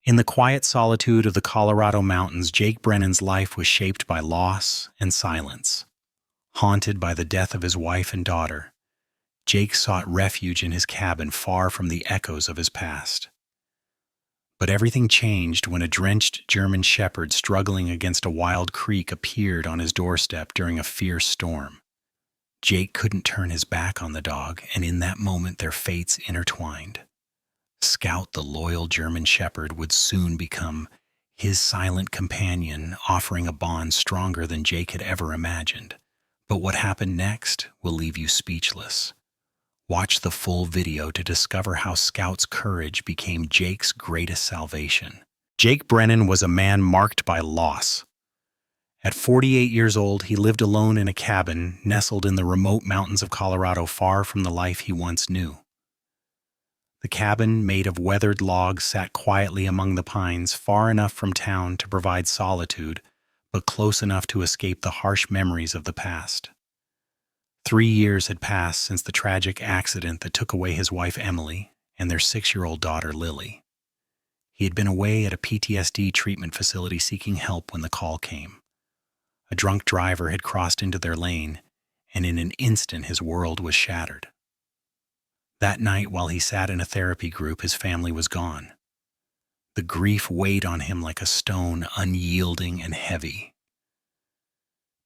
In the quiet solitude of the Colorado mountains, Jake Brennan's life was shaped by loss and silence. Haunted by the death of his wife and daughter, Jake sought refuge in his cabin far from the echoes of his past. But everything changed when a drenched German shepherd struggling against a wild creek appeared on his doorstep during a fierce storm. Jake couldn't turn his back on the dog, and in that moment their fates intertwined. Scout, the loyal German shepherd, would soon become his silent companion, offering a bond stronger than Jake had ever imagined. But what happened next will leave you speechless. Watch the full video to discover how Scout's courage became Jake's greatest salvation. Jake Brennan was a man marked by loss. At 48 years old, he lived alone in a cabin nestled in the remote mountains of Colorado, far from the life he once knew. The cabin, made of weathered logs, sat quietly among the pines, far enough from town to provide solitude, but close enough to escape the harsh memories of the past. 3 years had passed since the tragic accident that took away his wife Emily and their 6-year-old daughter Lily. He had been away at a PTSD treatment facility seeking help when the call came. A drunk driver had crossed into their lane, and in an instant his world was shattered. That night, while he sat in a therapy group, his family was gone. The grief weighed on him like a stone, unyielding and heavy.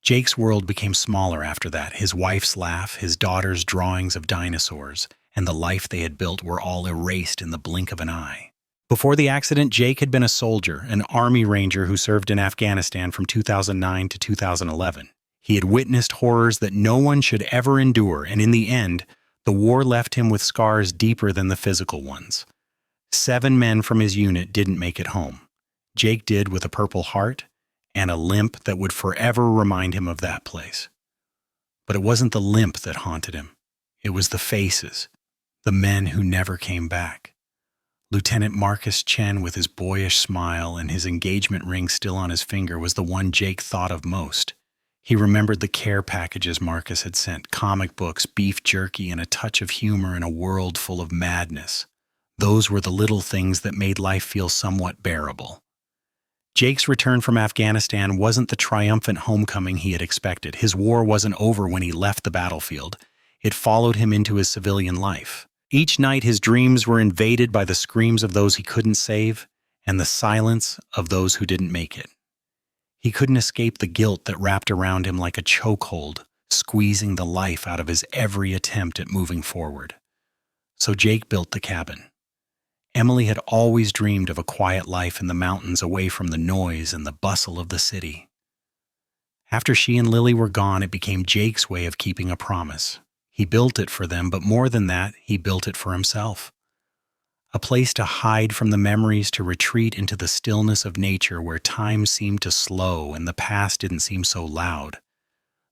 Jake's world became smaller after that. His wife's laugh, his daughter's drawings of dinosaurs, and the life they had built were all erased in the blink of an eye. Before the accident, Jake had been a soldier, an Army Ranger who served in Afghanistan from 2009 to 2011. He had witnessed horrors that no one should ever endure, and in the end, the war left him with scars deeper than the physical ones. 7 men from his unit didn't make it home. Jake did, with a Purple Heart and a limp that would forever remind him of that place. But it wasn't the limp that haunted him. It was the faces, the men who never came back. Lieutenant Marcus Chen, with his boyish smile and his engagement ring still on his finger, was the one Jake thought of most. He remembered the care packages Marcus had sent, comic books, beef jerky, and a touch of humor in a world full of madness. Those were the little things that made life feel somewhat bearable. Jake's return from Afghanistan wasn't the triumphant homecoming he had expected. His war wasn't over when he left the battlefield. It followed him into his civilian life. Each night his dreams were invaded by the screams of those he couldn't save and the silence of those who didn't make it. He couldn't escape the guilt that wrapped around him like a chokehold, squeezing the life out of his every attempt at moving forward. So Jake built the cabin. Emily had always dreamed of a quiet life in the mountains, away from the noise and the bustle of the city. After she and Lily were gone, it became Jake's way of keeping a promise. He built it for them, but more than that, he built it for himself. A place to hide from the memories, to retreat into the stillness of nature where time seemed to slow and the past didn't seem so loud.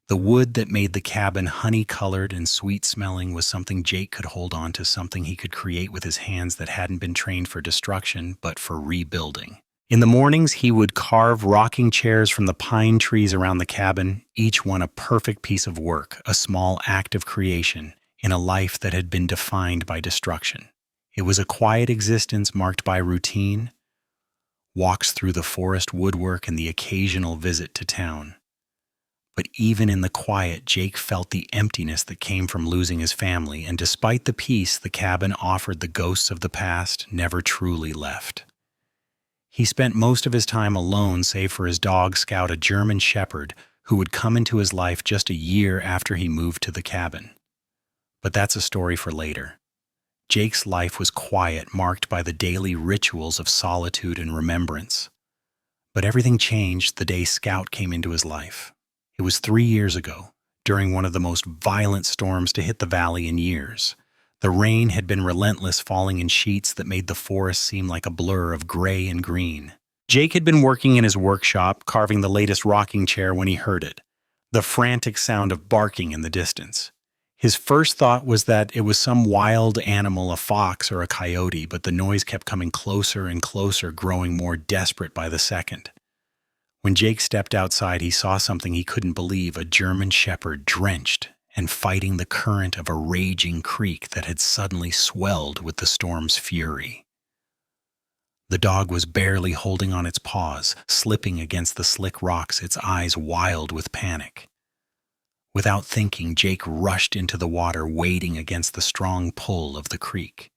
The wood that made the cabin honey-colored and sweet-smelling was something Jake could hold on to, something he could create with his hands that hadn't been trained for destruction, but for rebuilding. In the mornings, he would carve rocking chairs from the pine trees around the cabin, each one a perfect piece of work, a small act of creation, in a life that had been defined by destruction. It was a quiet existence marked by routine, walks through the forest woodwork, and the occasional visit to town. But even in the quiet, Jake felt the emptiness that came from losing his family, and despite the peace the cabin offered, the ghosts of the past never truly left. He spent most of his time alone, save for his dog Scout, a German shepherd who would come into his life just a year after he moved to the cabin. But that's a story for later. Jake's life was quiet, marked by the daily rituals of solitude and remembrance. But everything changed the day Scout came into his life. It was 3 years ago, during one of the most violent storms to hit the valley in years. The rain had been relentless, falling in sheets that made the forest seem like a blur of gray and green. Jake had been working in his workshop, carving the latest rocking chair, when he heard it, the frantic sound of barking in the distance. His first thought was that it was some wild animal, a fox or a coyote, but the noise kept coming closer and closer, growing more desperate by the second. When Jake stepped outside, he saw something he couldn't believe: a German shepherd drenched and fighting the current of a raging creek that had suddenly swelled with the storm's fury. The dog was barely holding on its paws, slipping against the slick rocks, its eyes wild with panic. Without thinking, Jake rushed into the water, wading against the strong pull of the creek.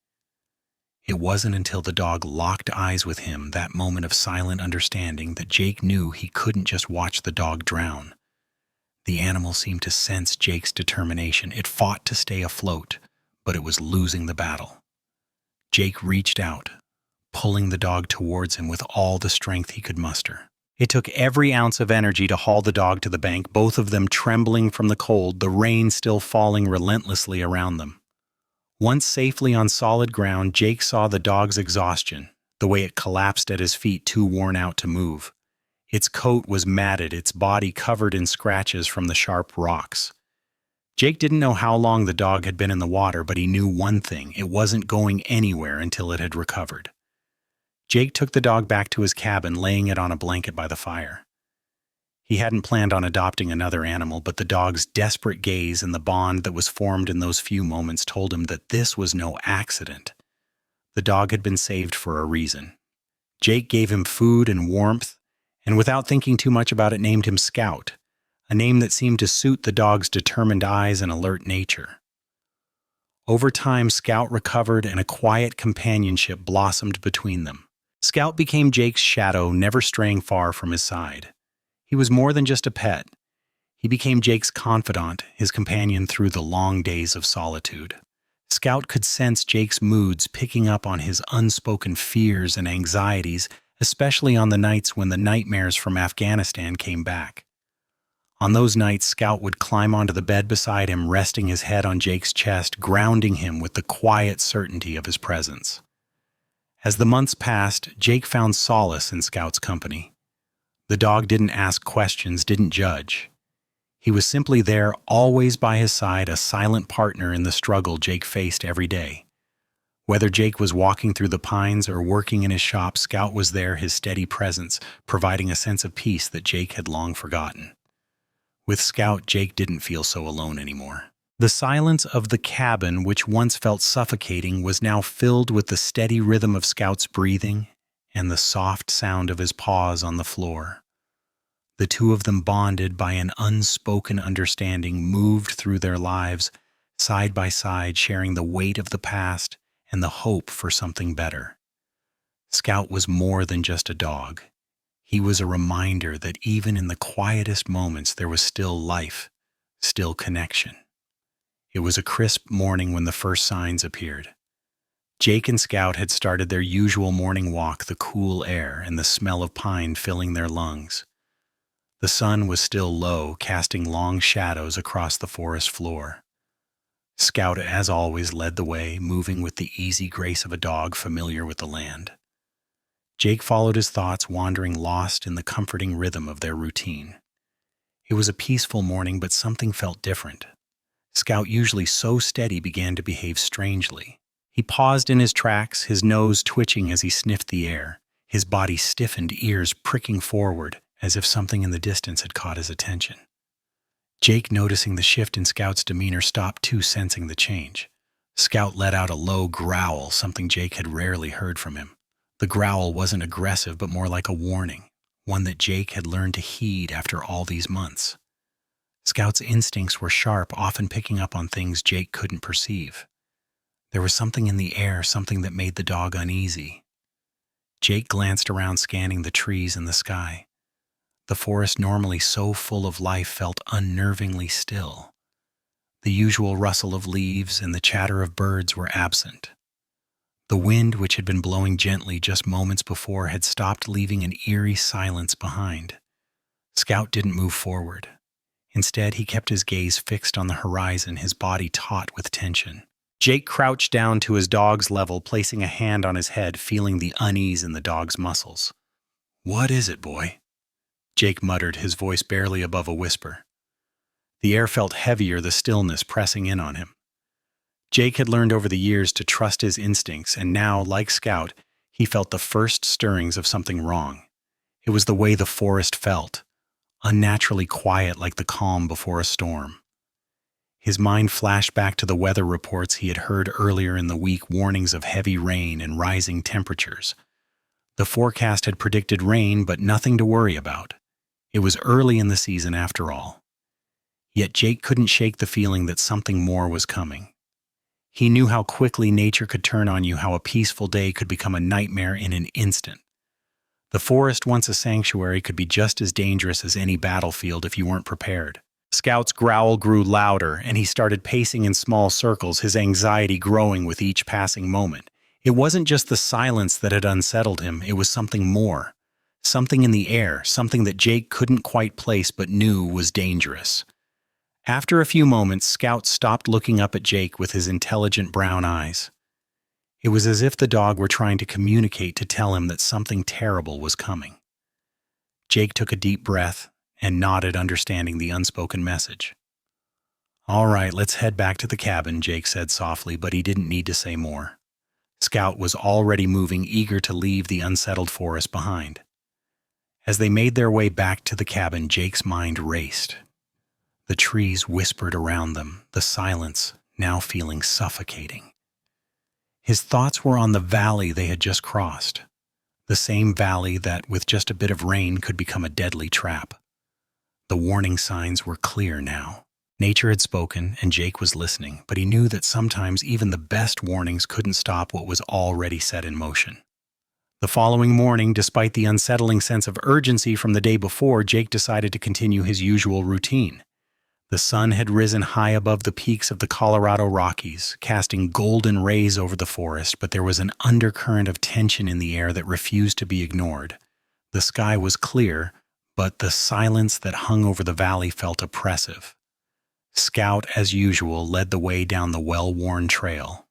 It wasn't until the dog locked eyes with him, that moment of silent understanding, that Jake knew he couldn't just watch the dog drown. The animal seemed to sense Jake's determination. It fought to stay afloat, but it was losing the battle. Jake reached out, pulling the dog towards him with all the strength he could muster. It took every ounce of energy to haul the dog to the bank, both of them trembling from the cold, the rain still falling relentlessly around them. Once safely on solid ground, Jake saw the dog's exhaustion, the way it collapsed at his feet, too worn out to move. Its coat was matted, its body covered in scratches from the sharp rocks. Jake didn't know how long the dog had been in the water, but he knew one thing: it wasn't going anywhere until it had recovered. Jake took the dog back to his cabin, laying it on a blanket by the fire. He hadn't planned on adopting another animal, but the dog's desperate gaze and the bond that was formed in those few moments told him that this was no accident. The dog had been saved for a reason. Jake gave him food and warmth, and without thinking too much about it, named him Scout, a name that seemed to suit the dog's determined eyes and alert nature. Over time, Scout recovered, and a quiet companionship blossomed between them. Scout became Jake's shadow, never straying far from his side. He was more than just a pet. He became Jake's confidant, his companion through the long days of solitude. Scout could sense Jake's moods, picking up on his unspoken fears and anxieties, especially on the nights when the nightmares from Afghanistan came back. On those nights, Scout would climb onto the bed beside him, resting his head on Jake's chest, grounding him with the quiet certainty of his presence. As the months passed, Jake found solace in Scout's company. The dog didn't ask questions, didn't judge. He was simply there, always by his side, a silent partner in the struggle Jake faced every day. Whether Jake was walking through the pines or working in his shop, Scout was there, his steady presence, providing a sense of peace that Jake had long forgotten. With Scout, Jake didn't feel so alone anymore. The silence of the cabin, which once felt suffocating, was now filled with the steady rhythm of Scout's breathing and the soft sound of his paws on the floor. The two of them, bonded by an unspoken understanding, moved through their lives, side by side, sharing the weight of the past and the hope for something better. Scout was more than just a dog. He was a reminder that even in the quietest moments there was still life, still connection. It was a crisp morning when the first signs appeared. Jake and Scout had started their usual morning walk, the cool air and the smell of pine filling their lungs. The sun was still low, casting long shadows across the forest floor. Scout, as always, led the way, moving with the easy grace of a dog familiar with the land. Jake followed his thoughts, wandering, lost in the comforting rhythm of their routine. It was a peaceful morning, but something felt different. Scout, usually so steady, began to behave strangely. He paused in his tracks, his nose twitching as he sniffed the air, his body stiffened, ears pricking forward, as if something in the distance had caught his attention. Jake, noticing the shift in Scout's demeanor, stopped too, sensing the change. Scout let out a low growl, something Jake had rarely heard from him. The growl wasn't aggressive, but more like a warning, one that Jake had learned to heed after all these months. Scout's instincts were sharp, often picking up on things Jake couldn't perceive. There was something in the air, something that made the dog uneasy. Jake glanced around, scanning the trees and the sky. The forest, normally so full of life, felt unnervingly still. The usual rustle of leaves and the chatter of birds were absent. The wind, which had been blowing gently just moments before, had stopped, leaving an eerie silence behind. Scout didn't move forward. Instead, he kept his gaze fixed on the horizon, his body taut with tension. Jake crouched down to his dog's level, placing a hand on his head, feeling the unease in the dog's muscles. "What is it, boy?" Jake muttered, his voice barely above a whisper. The air felt heavier, the stillness pressing in on him. Jake had learned over the years to trust his instincts, and now, like Scout, he felt the first stirrings of something wrong. It was the way the forest felt, unnaturally quiet, like the calm before a storm. His mind flashed back to the weather reports he had heard earlier in the week, warnings of heavy rain and rising temperatures. The forecast had predicted rain, but nothing to worry about. It was early in the season after all. Yet Jake couldn't shake the feeling that something more was coming. He knew how quickly nature could turn on you, how a peaceful day could become a nightmare in an instant. The forest, once a sanctuary, could be just as dangerous as any battlefield if you weren't prepared. Scout's growl grew louder, and he started pacing in small circles, his anxiety growing with each passing moment. It wasn't just the silence that had unsettled him, it was something more. Something in the air, something that Jake couldn't quite place but knew was dangerous. After a few moments, Scout stopped looking up at Jake with his intelligent brown eyes. It was as if the dog were trying to communicate to tell him that something terrible was coming. Jake took a deep breath and nodded, understanding the unspoken message. "All right, let's head back to the cabin," Jake said softly, but he didn't need to say more. Scout was already moving, eager to leave the unsettled forest behind. As they made their way back to the cabin, Jake's mind raced. The trees whispered around them, the silence now feeling suffocating. His thoughts were on the valley they had just crossed, the same valley that, with just a bit of rain, could become a deadly trap. The warning signs were clear now. Nature had spoken, and Jake was listening, but he knew that sometimes even the best warnings couldn't stop what was already set in motion. The following morning, despite the unsettling sense of urgency from the day before, Jake decided to continue his usual routine. The sun had risen high above the peaks of the Colorado Rockies, casting golden rays over the forest, but there was an undercurrent of tension in the air that refused to be ignored. The sky was clear, but the silence that hung over the valley felt oppressive. Scout, as usual, led the way down the well-worn trail.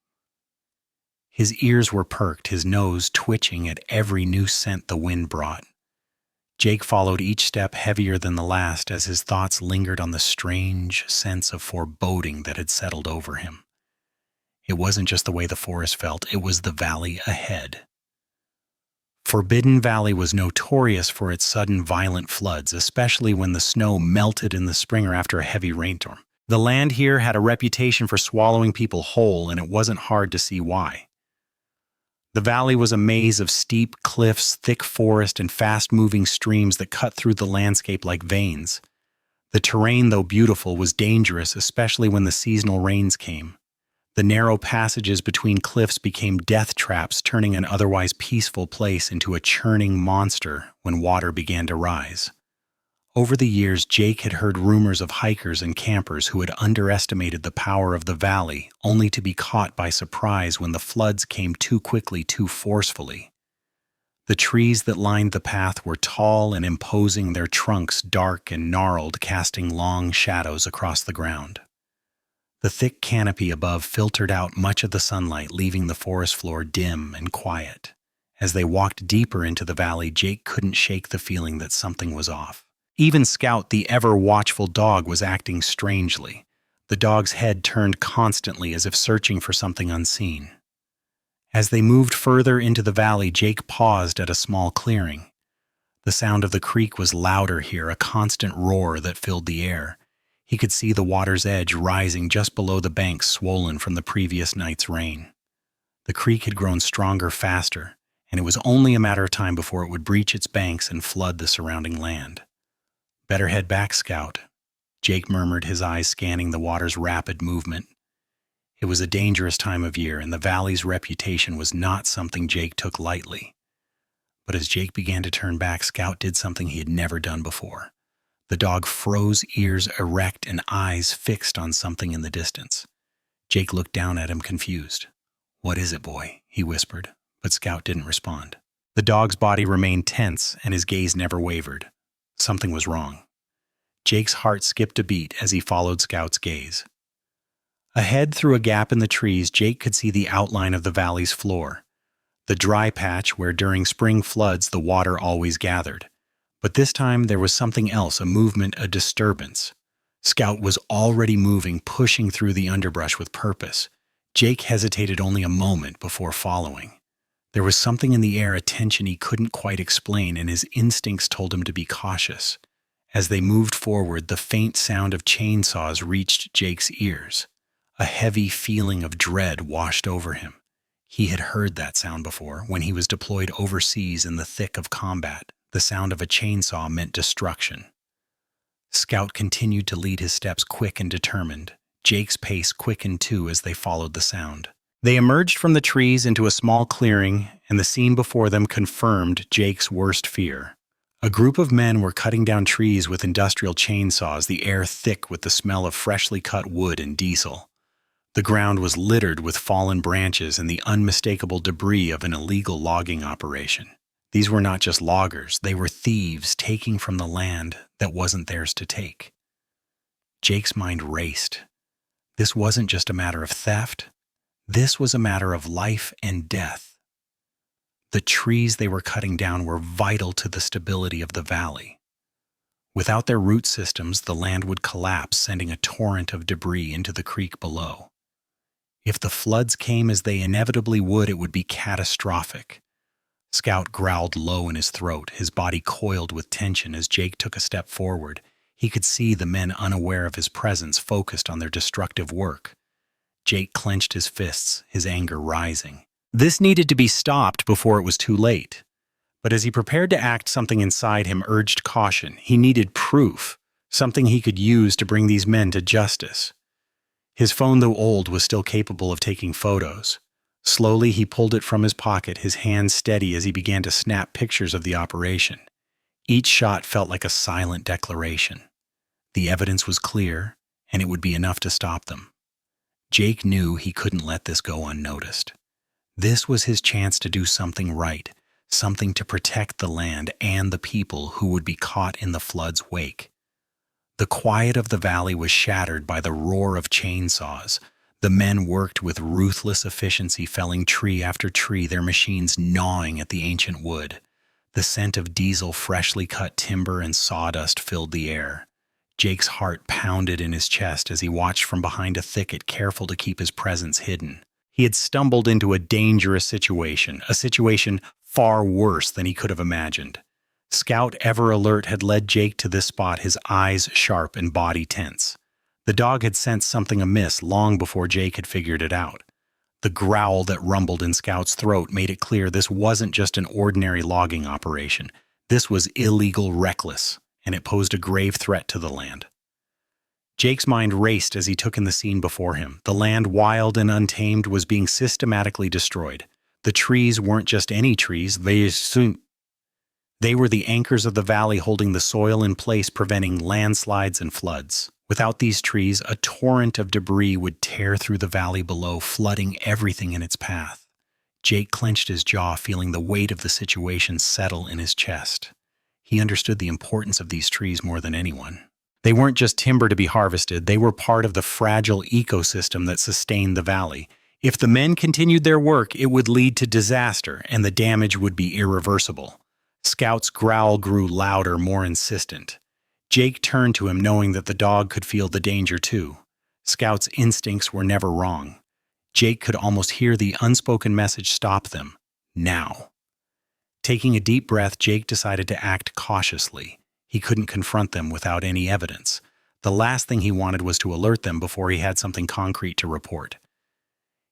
His ears were perked, his nose twitching at every new scent the wind brought. Jake followed each step heavier than the last as his thoughts lingered on the strange sense of foreboding that had settled over him. It wasn't just the way the forest felt, it was the valley ahead. Forbidden Valley was notorious for its sudden violent floods, especially when the snow melted in the spring or after a heavy rainstorm. The land here had a reputation for swallowing people whole, and it wasn't hard to see why. The valley was a maze of steep cliffs, thick forest, and fast-moving streams that cut through the landscape like veins. The terrain, though beautiful, was dangerous, especially when the seasonal rains came. The narrow passages between cliffs became death traps, turning an otherwise peaceful place into a churning monster when water began to rise. Over the years, Jake had heard rumors of hikers and campers who had underestimated the power of the valley, only to be caught by surprise when the floods came too quickly, too forcefully. The trees that lined the path were tall and imposing, their trunks dark and gnarled, casting long shadows across the ground. The thick canopy above filtered out much of the sunlight, leaving the forest floor dim and quiet. As they walked deeper into the valley, Jake couldn't shake the feeling that something was off. Even Scout, the ever-watchful dog, was acting strangely. The dog's head turned constantly as if searching for something unseen. As they moved further into the valley, Jake paused at a small clearing. The sound of the creek was louder here, a constant roar that filled the air. He could see the water's edge rising just below the banks, swollen from the previous night's rain. The creek had grown stronger faster, and it was only a matter of time before it would breach its banks and flood the surrounding land. "Better head back, Scout," Jake murmured, his eyes scanning the water's rapid movement. It was a dangerous time of year, and the valley's reputation was not something Jake took lightly. But as Jake began to turn back, Scout did something he had never done before. The dog froze, ears erect and eyes fixed on something in the distance. Jake looked down at him, confused. "What is it, boy?" he whispered, but Scout didn't respond. The dog's body remained tense, and his gaze never wavered. Something was wrong. Jake's heart skipped a beat as he followed Scout's gaze. Ahead, through a gap in the trees, Jake could see the outline of the valley's floor, the dry patch where during spring floods the water always gathered. But this time there was something else, a movement, a disturbance. Scout was already moving, pushing through the underbrush with purpose. Jake hesitated only a moment before following. There was something in the air, a tension he couldn't quite explain, and his instincts told him to be cautious. As they moved forward, the faint sound of chainsaws reached Jake's ears. A heavy feeling of dread washed over him. He had heard that sound before when he was deployed overseas in the thick of combat. The sound of a chainsaw meant destruction. Scout continued to lead his steps quick and determined. Jake's pace quickened too as they followed the sound. They emerged from the trees into a small clearing, and the scene before them confirmed Jake's worst fear. A group of men were cutting down trees with industrial chainsaws, the air thick with the smell of freshly cut wood and diesel. The ground was littered with fallen branches and the unmistakable debris of an illegal logging operation. These were not just loggers, they were thieves taking from the land that wasn't theirs to take. Jake's mind raced. This wasn't just a matter of theft. This was a matter of life and death. The trees they were cutting down were vital to the stability of the valley. Without their root systems, the land would collapse, sending a torrent of debris into the creek below. If the floods came as they inevitably would, it would be catastrophic. Scout growled low in his throat, his body coiled with tension as Jake took a step forward. He could see the men unaware of his presence, focused on their destructive work. Jake clenched his fists, his anger rising. This needed to be stopped before it was too late. But as he prepared to act, something inside him urged caution. He needed proof, something he could use to bring these men to justice. His phone, though old, was still capable of taking photos. Slowly, he pulled it from his pocket, his hands steady as he began to snap pictures of the operation. Each shot felt like a silent declaration. The evidence was clear, and it would be enough to stop them. Jake knew he couldn't let this go unnoticed. This was his chance to do something right, something to protect the land and the people who would be caught in the flood's wake. The quiet of the valley was shattered by the roar of chainsaws. The men worked with ruthless efficiency, felling tree after tree, their machines gnawing at the ancient wood. The scent of diesel, freshly cut timber, and sawdust filled the air. Jake's heart pounded in his chest as he watched from behind a thicket, careful to keep his presence hidden. He had stumbled into a dangerous situation, a situation far worse than he could have imagined. Scout, ever alert, had led Jake to this spot, his eyes sharp and body tense. The dog had sensed something amiss long before Jake had figured it out. The growl that rumbled in Scout's throat made it clear this wasn't just an ordinary logging operation. This was illegal, reckless, and it posed a grave threat to the land. Jake's mind raced as he took in the scene before him. The land, wild and untamed, was being systematically destroyed. The trees weren't just any trees, they were the anchors of the valley, holding the soil in place, preventing landslides and floods. Without these trees, a torrent of debris would tear through the valley below, flooding everything in its path. Jake clenched his jaw, feeling the weight of the situation settle in his chest. He understood the importance of these trees more than anyone. They weren't just timber to be harvested, they were part of the fragile ecosystem that sustained the valley. If the men continued their work, it would lead to disaster, and the damage would be irreversible. Scout's growl grew louder, more insistent. Jake turned to him, knowing that the dog could feel the danger too. Scout's instincts were never wrong. Jake could almost hear the unspoken message: stop them, now. Taking a deep breath, Jake decided to act cautiously. He couldn't confront them without any evidence. The last thing he wanted was to alert them before he had something concrete to report.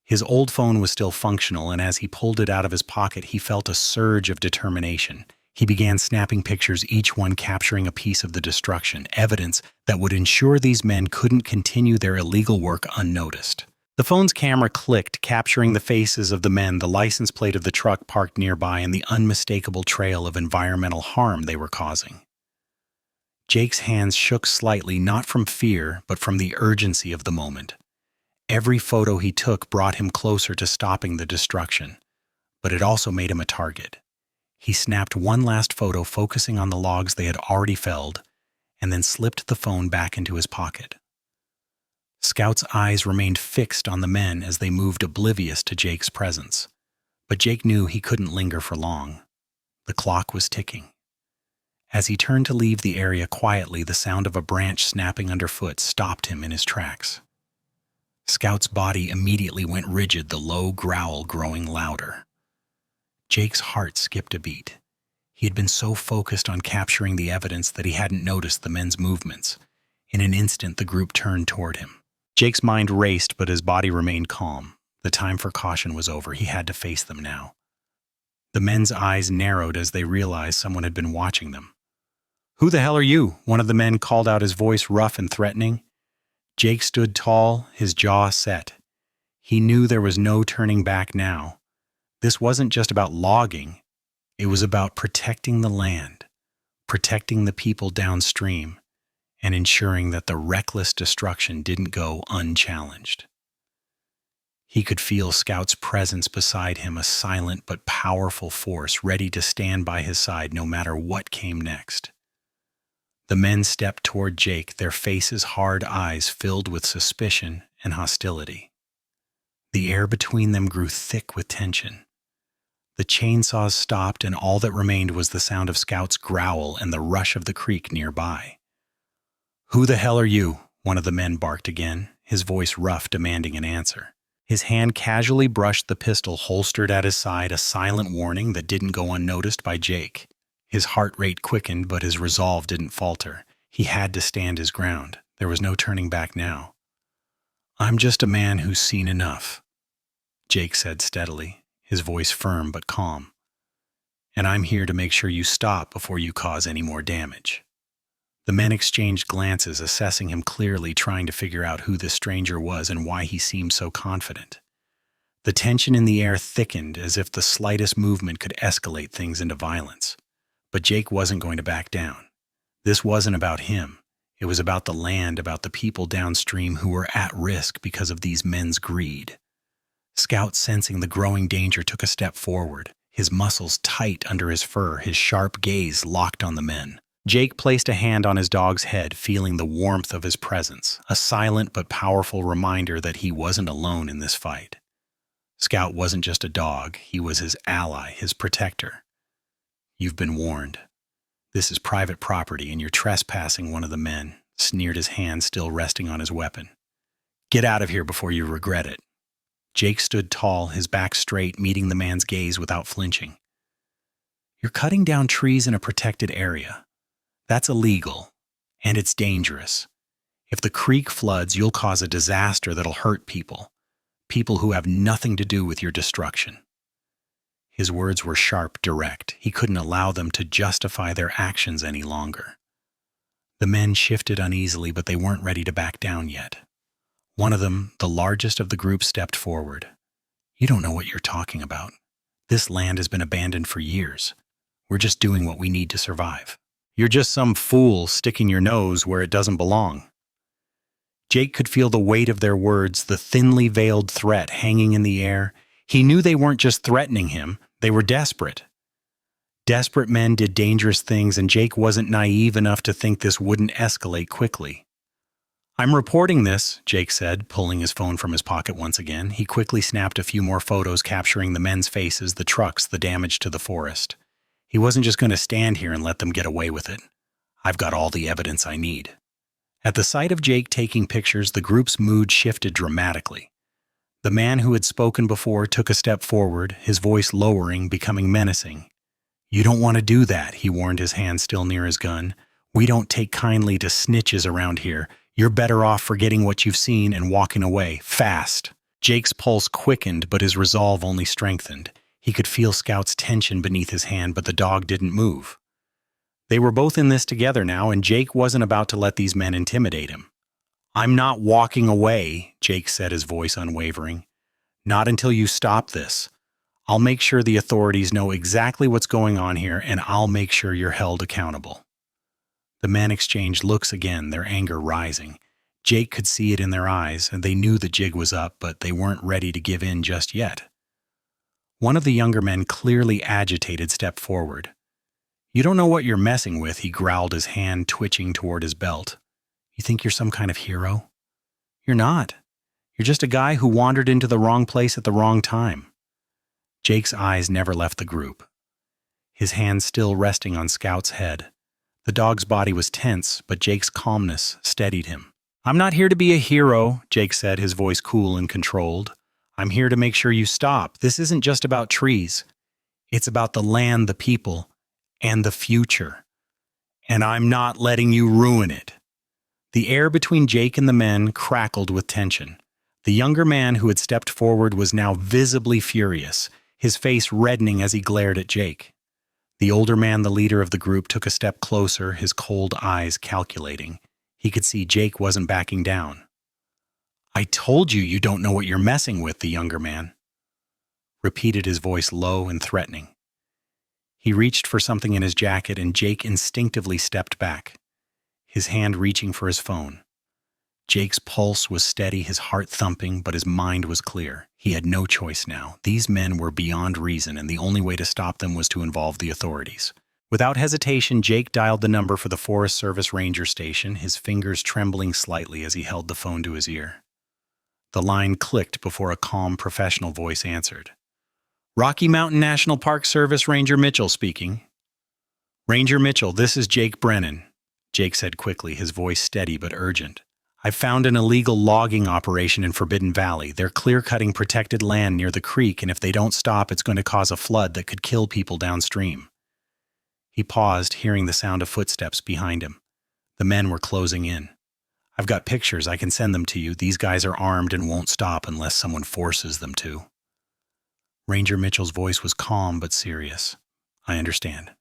His old phone was still functional, and as he pulled it out of his pocket, he felt a surge of determination. He began snapping pictures, each one capturing a piece of the destruction, evidence that would ensure these men couldn't continue their illegal work unnoticed. The phone's camera clicked, capturing the faces of the men, the license plate of the truck parked nearby, and the unmistakable trail of environmental harm they were causing. Jake's hands shook slightly, not from fear, but from the urgency of the moment. Every photo he took brought him closer to stopping the destruction, but it also made him a target. He snapped one last photo, focusing on the logs they had already felled, and then slipped the phone back into his pocket. Scout's eyes remained fixed on the men as they moved, oblivious to Jake's presence. But Jake knew he couldn't linger for long. The clock was ticking. As he turned to leave the area quietly, the sound of a branch snapping underfoot stopped him in his tracks. Scout's body immediately went rigid, the low growl growing louder. Jake's heart skipped a beat. He had been so focused on capturing the evidence that he hadn't noticed the men's movements. In an instant, the group turned toward him. Jake's mind raced, but his body remained calm. The time for caution was over. He had to face them now. The men's eyes narrowed as they realized someone had been watching them. "Who the hell are you?" one of the men called out, his voice rough and threatening. Jake stood tall, his jaw set. He knew there was no turning back now. This wasn't just about logging. It was about protecting the land, protecting the people downstream, and ensuring that the reckless destruction didn't go unchallenged. He could feel Scout's presence beside him, a silent but powerful force ready to stand by his side no matter what came next. The men stepped toward Jake, their faces' hard eyes filled with suspicion and hostility. The air between them grew thick with tension. The chainsaws stopped, and all that remained was the sound of Scout's growl and the rush of the creek nearby. "Who the hell are you?" one of the men barked again, his voice rough, demanding an answer. His hand casually brushed the pistol holstered at his side, a silent warning that didn't go unnoticed by Jake. His heart rate quickened, but his resolve didn't falter. He had to stand his ground. There was no turning back now. "I'm just a man who's seen enough," Jake said steadily, his voice firm but calm. "And I'm here to make sure you stop before you cause any more damage." The men exchanged glances, assessing him clearly, trying to figure out who this stranger was and why he seemed so confident. The tension in the air thickened, as if the slightest movement could escalate things into violence. But Jake wasn't going to back down. This wasn't about him. It was about the land, about the people downstream who were at risk because of these men's greed. Scout, sensing the growing danger, took a step forward, his muscles tight under his fur, his sharp gaze locked on the men. Jake placed a hand on his dog's head, feeling the warmth of his presence, a silent but powerful reminder that he wasn't alone in this fight. Scout wasn't just a dog, he was his ally, his protector. "You've been warned. This is private property and you're trespassing," one of the men sneered, his hand still resting on his weapon. "Get out of here before you regret it." Jake stood tall, his back straight, meeting the man's gaze without flinching. "You're cutting down trees in a protected area. That's illegal, and it's dangerous. If the creek floods, you'll cause a disaster that'll hurt people who have nothing to do with your destruction." His words were sharp, direct. He couldn't allow them to justify their actions any longer. The men shifted uneasily, but they weren't ready to back down yet. One of them, the largest of the group, stepped forward. "You don't know what you're talking about. This land has been abandoned for years. We're just doing what we need to survive. You're just some fool sticking your nose where it doesn't belong." Jake could feel the weight of their words, the thinly veiled threat hanging in the air. He knew they weren't just threatening him, they were desperate. Desperate men did dangerous things, and Jake wasn't naive enough to think this wouldn't escalate quickly. "I'm reporting this," Jake said, pulling his phone from his pocket once again. He quickly snapped a few more photos capturing the men's faces, the trucks, the damage to the forest. He wasn't just going to stand here and let them get away with it. "I've got all the evidence I need." At the sight of Jake taking pictures, the group's mood shifted dramatically. The man who had spoken before took a step forward, his voice lowering, becoming menacing. "You don't want to do that," he warned, his hand still near his gun. "We don't take kindly to snitches around here. You're better off forgetting what you've seen and walking away, fast." Jake's pulse quickened, but his resolve only strengthened. He could feel Scout's tension beneath his hand, but the dog didn't move. They were both in this together now, and Jake wasn't about to let these men intimidate him. "I'm not walking away," Jake said, his voice unwavering. "Not until you stop this. I'll make sure the authorities know exactly what's going on here, and I'll make sure you're held accountable." The men exchanged looks again, their anger rising. Jake could see it in their eyes, and they knew the jig was up, but they weren't ready to give in just yet. One of the younger men, clearly agitated, stepped forward. "You don't know what you're messing with," he growled, his hand twitching toward his belt. "You think you're some kind of hero? You're not. You're just a guy who wandered into the wrong place at the wrong time." Jake's eyes never left the group, his hand still resting on Scout's head. The dog's body was tense, but Jake's calmness steadied him. "I'm not here to be a hero," Jake said, his voice cool and controlled. "I'm here to make sure you stop. This isn't just about trees. It's about the land, the people, and the future. And I'm not letting you ruin it." The air between Jake and the men crackled with tension. The younger man who had stepped forward was now visibly furious, his face reddening as he glared at Jake. The older man, the leader of the group, took a step closer, his cold eyes calculating. He could see Jake wasn't backing down. "I told you don't know what you're messing with," the younger man repeated, his voice low and threatening. He reached for something in his jacket, and Jake instinctively stepped back, his hand reaching for his phone. Jake's pulse was steady, his heart thumping, but his mind was clear. He had no choice now. These men were beyond reason, and the only way to stop them was to involve the authorities. Without hesitation, Jake dialed the number for the Forest Service ranger station, his fingers trembling slightly as he held the phone to his ear. The line clicked before a calm, professional voice answered. "Rocky Mountain National Park Service, Ranger Mitchell speaking." "Ranger Mitchell, this is Jake Brennan," Jake said quickly, his voice steady but urgent. "I've found an illegal logging operation in Forbidden Valley. They're clear-cutting protected land near the creek, and if they don't stop, it's going to cause a flood that could kill people downstream." He paused, hearing the sound of footsteps behind him. The men were closing in. "I've got pictures. I can send them to you. These guys are armed and won't stop unless someone forces them to." Ranger Mitchell's voice was calm but serious. "I understand.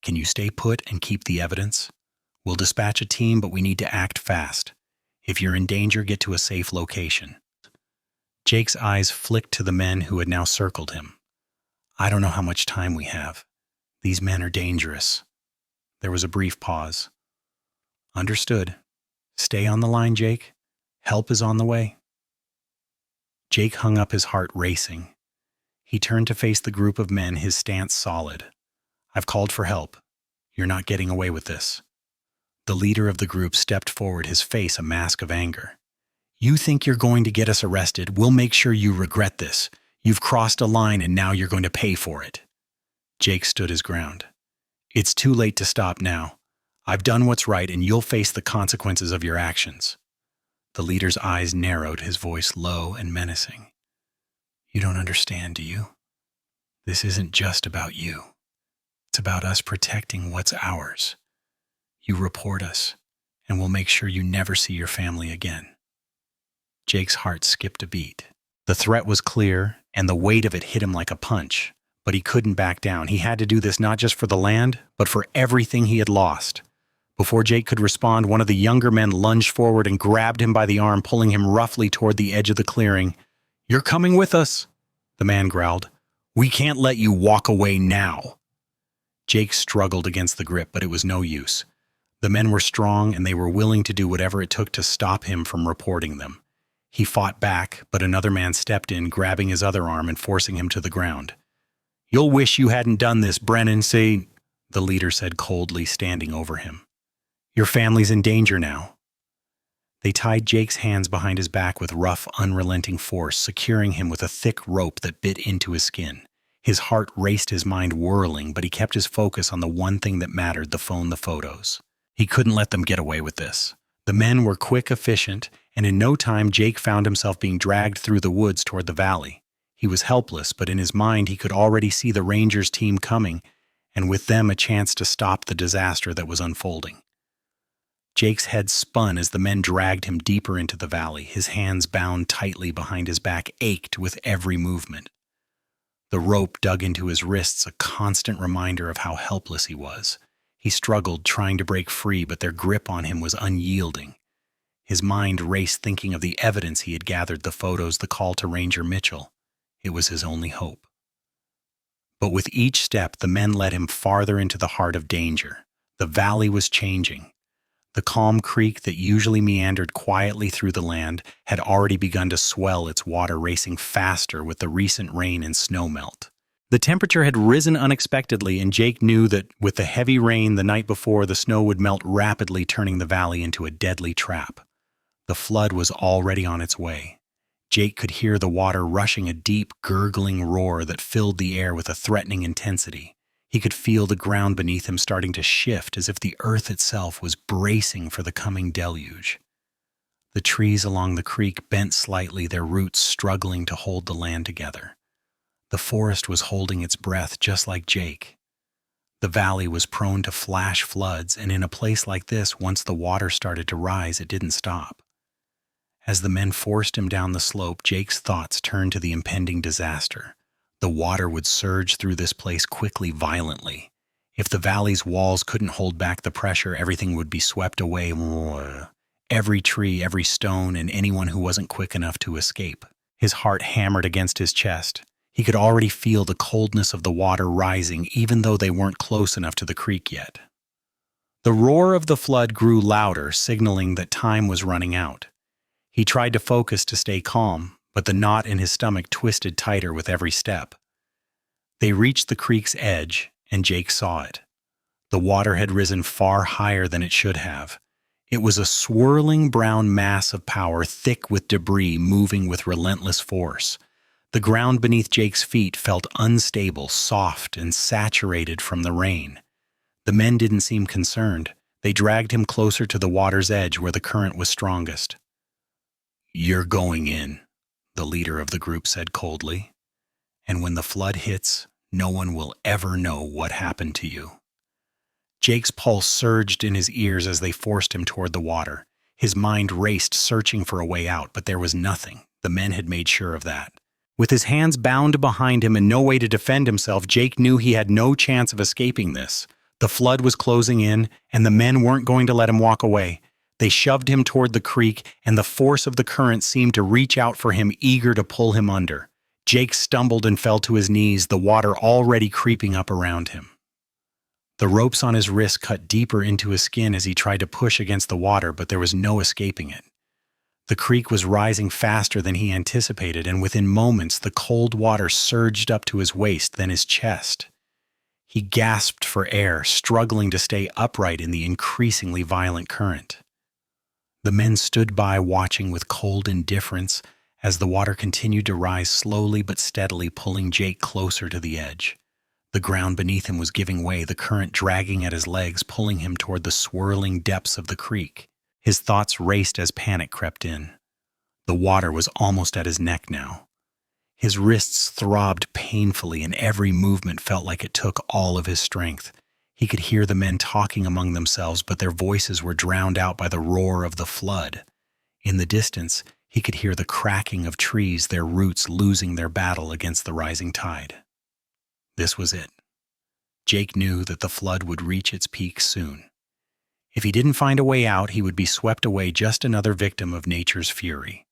Can you stay put and keep the evidence? We'll dispatch a team, but we need to act fast. If you're in danger, get to a safe location." Jake's eyes flicked to the men who had now circled him. "I don't know how much time we have. These men are dangerous." There was a brief pause. "Understood. Stay on the line, Jake. Help is on the way." Jake hung up, his heart racing. He turned to face the group of men, his stance solid. "I've called for help. You're not getting away with this." The leader of the group stepped forward, his face a mask of anger. "You think you're going to get us arrested? We'll make sure you regret this. You've crossed a line and now you're going to pay for it." Jake stood his ground. "It's too late to stop now. I've done what's right and you'll face the consequences of your actions." The leader's eyes narrowed, his voice low and menacing. "You don't understand, do you? This isn't just about you. It's about us protecting what's ours. You report us, and we'll make sure you never see your family again." Jake's heart skipped a beat. The threat was clear, and the weight of it hit him like a punch. But he couldn't back down. He had to do this not just for the land, but for everything he had lost. Before Jake could respond, one of the younger men lunged forward and grabbed him by the arm, pulling him roughly toward the edge of the clearing. "You're coming with us," the man growled. "We can't let you walk away now." Jake struggled against the grip, but it was no use. The men were strong, and they were willing to do whatever it took to stop him from reporting them. He fought back, but another man stepped in, grabbing his other arm and forcing him to the ground. "You'll wish you hadn't done this, Brennan, see," the leader said coldly, standing over him. "Your family's in danger now." They tied Jake's hands behind his back with rough, unrelenting force, securing him with a thick rope that bit into his skin. His heart raced, his mind whirling, but he kept his focus on the one thing that mattered, the phone, the photos. He couldn't let them get away with this. The men were quick, efficient, and in no time Jake found himself being dragged through the woods toward the valley. He was helpless, but in his mind he could already see the Rangers team coming, and with them a chance to stop the disaster that was unfolding. Jake's head spun as the men dragged him deeper into the valley. His hands, bound tightly behind his back, ached with every movement. The rope dug into his wrists, a constant reminder of how helpless he was. He struggled, trying to break free, but their grip on him was unyielding. His mind raced, thinking of the evidence he had gathered, the photos, the call to Ranger Mitchell. It was his only hope. But with each step, the men led him farther into the heart of danger. The valley was changing. The calm creek that usually meandered quietly through the land had already begun to swell, its water racing faster with the recent rain and snow melt. The temperature had risen unexpectedly, and Jake knew that with the heavy rain the night before, the snow would melt rapidly, turning the valley into a deadly trap. The flood was already on its way. Jake could hear the water rushing, a deep, gurgling roar that filled the air with a threatening intensity. He could feel the ground beneath him starting to shift, as if the earth itself was bracing for the coming deluge. The trees along the creek bent slightly, their roots struggling to hold the land together. The forest was holding its breath, just like Jake. The valley was prone to flash floods, and in a place like this, once the water started to rise, it didn't stop. As the men forced him down the slope, Jake's thoughts turned to the impending disaster. The water would surge through this place quickly, violently. If the valley's walls couldn't hold back the pressure, everything would be swept away. Every tree, every stone, and anyone who wasn't quick enough to escape. His heart hammered against his chest. He could already feel the coldness of the water rising, even though they weren't close enough to the creek yet. The roar of the flood grew louder, signaling that time was running out. He tried to focus to stay calm, but the knot in his stomach twisted tighter with every step. They reached the creek's edge, and Jake saw it. The water had risen far higher than it should have. It was a swirling brown mass of power, thick with debris, moving with relentless force. The ground beneath Jake's feet felt unstable, soft, and saturated from the rain. The men didn't seem concerned. They dragged him closer to the water's edge where the current was strongest. "You're going in," the leader of the group said coldly. "And when the flood hits, no one will ever know what happened to you." Jake's pulse surged in his ears as they forced him toward the water. His mind raced, searching for a way out, but there was nothing. The men had made sure of that. With his hands bound behind him and no way to defend himself, Jake knew he had no chance of escaping this. The flood was closing in, and the men weren't going to let him walk away. They shoved him toward the creek, and the force of the current seemed to reach out for him, eager to pull him under. Jake stumbled and fell to his knees, the water already creeping up around him. The ropes on his wrist cut deeper into his skin as he tried to push against the water, but there was no escaping it. The creek was rising faster than he anticipated, and within moments the cold water surged up to his waist, then his chest. He gasped for air, struggling to stay upright in the increasingly violent current. The men stood by, watching with cold indifference as the water continued to rise slowly but steadily, pulling Jake closer to the edge. The ground beneath him was giving way, the current dragging at his legs, pulling him toward the swirling depths of the creek. His thoughts raced as panic crept in. The water was almost at his neck now. His wrists throbbed painfully, and every movement felt like it took all of his strength. He could hear the men talking among themselves, but their voices were drowned out by the roar of the flood. In the distance, he could hear the cracking of trees, their roots losing their battle against the rising tide. This was it. Jake knew that the flood would reach its peak soon. If he didn't find a way out, he would be swept away, just another victim of nature's fury.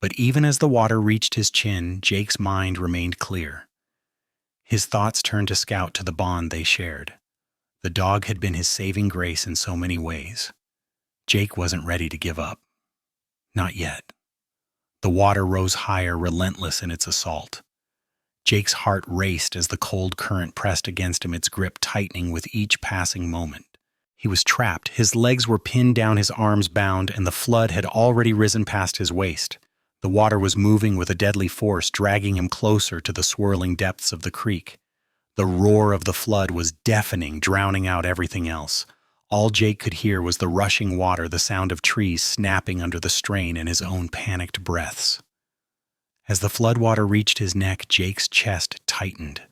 But even as the water reached his chin, Jake's mind remained clear. His thoughts turned to Scout, to the bond they shared. The dog had been his saving grace in so many ways. Jake wasn't ready to give up. Not yet. The water rose higher, relentless in its assault. Jake's heart raced as the cold current pressed against him, its grip tightening with each passing moment. He was trapped. His legs were pinned down, his arms bound, and the flood had already risen past his waist. The water was moving with a deadly force, dragging him closer to the swirling depths of the creek. The roar of the flood was deafening, drowning out everything else. All Jake could hear was the rushing water, the sound of trees snapping under the strain, and his own panicked breaths. As the floodwater reached his neck, Jake's chest tightened.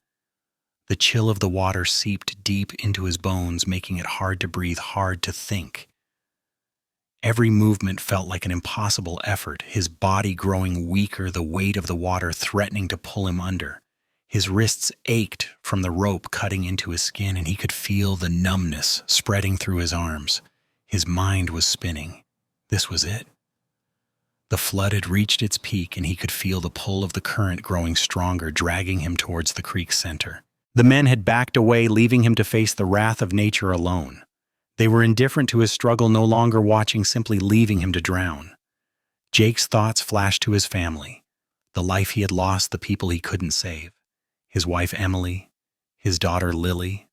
The chill of the water seeped deep into his bones, making it hard to breathe, hard to think. Every movement felt like an impossible effort, his body growing weaker, the weight of the water threatening to pull him under. His wrists ached from the rope cutting into his skin, and he could feel the numbness spreading through his arms. His mind was spinning. This was it. The flood had reached its peak, and he could feel the pull of the current growing stronger, dragging him towards the creek's center. The men had backed away, leaving him to face the wrath of nature alone. They were indifferent to his struggle, no longer watching, simply leaving him to drown. Jake's thoughts flashed to his family, the life he had lost, the people he couldn't save. His wife Emily, his daughter Lily,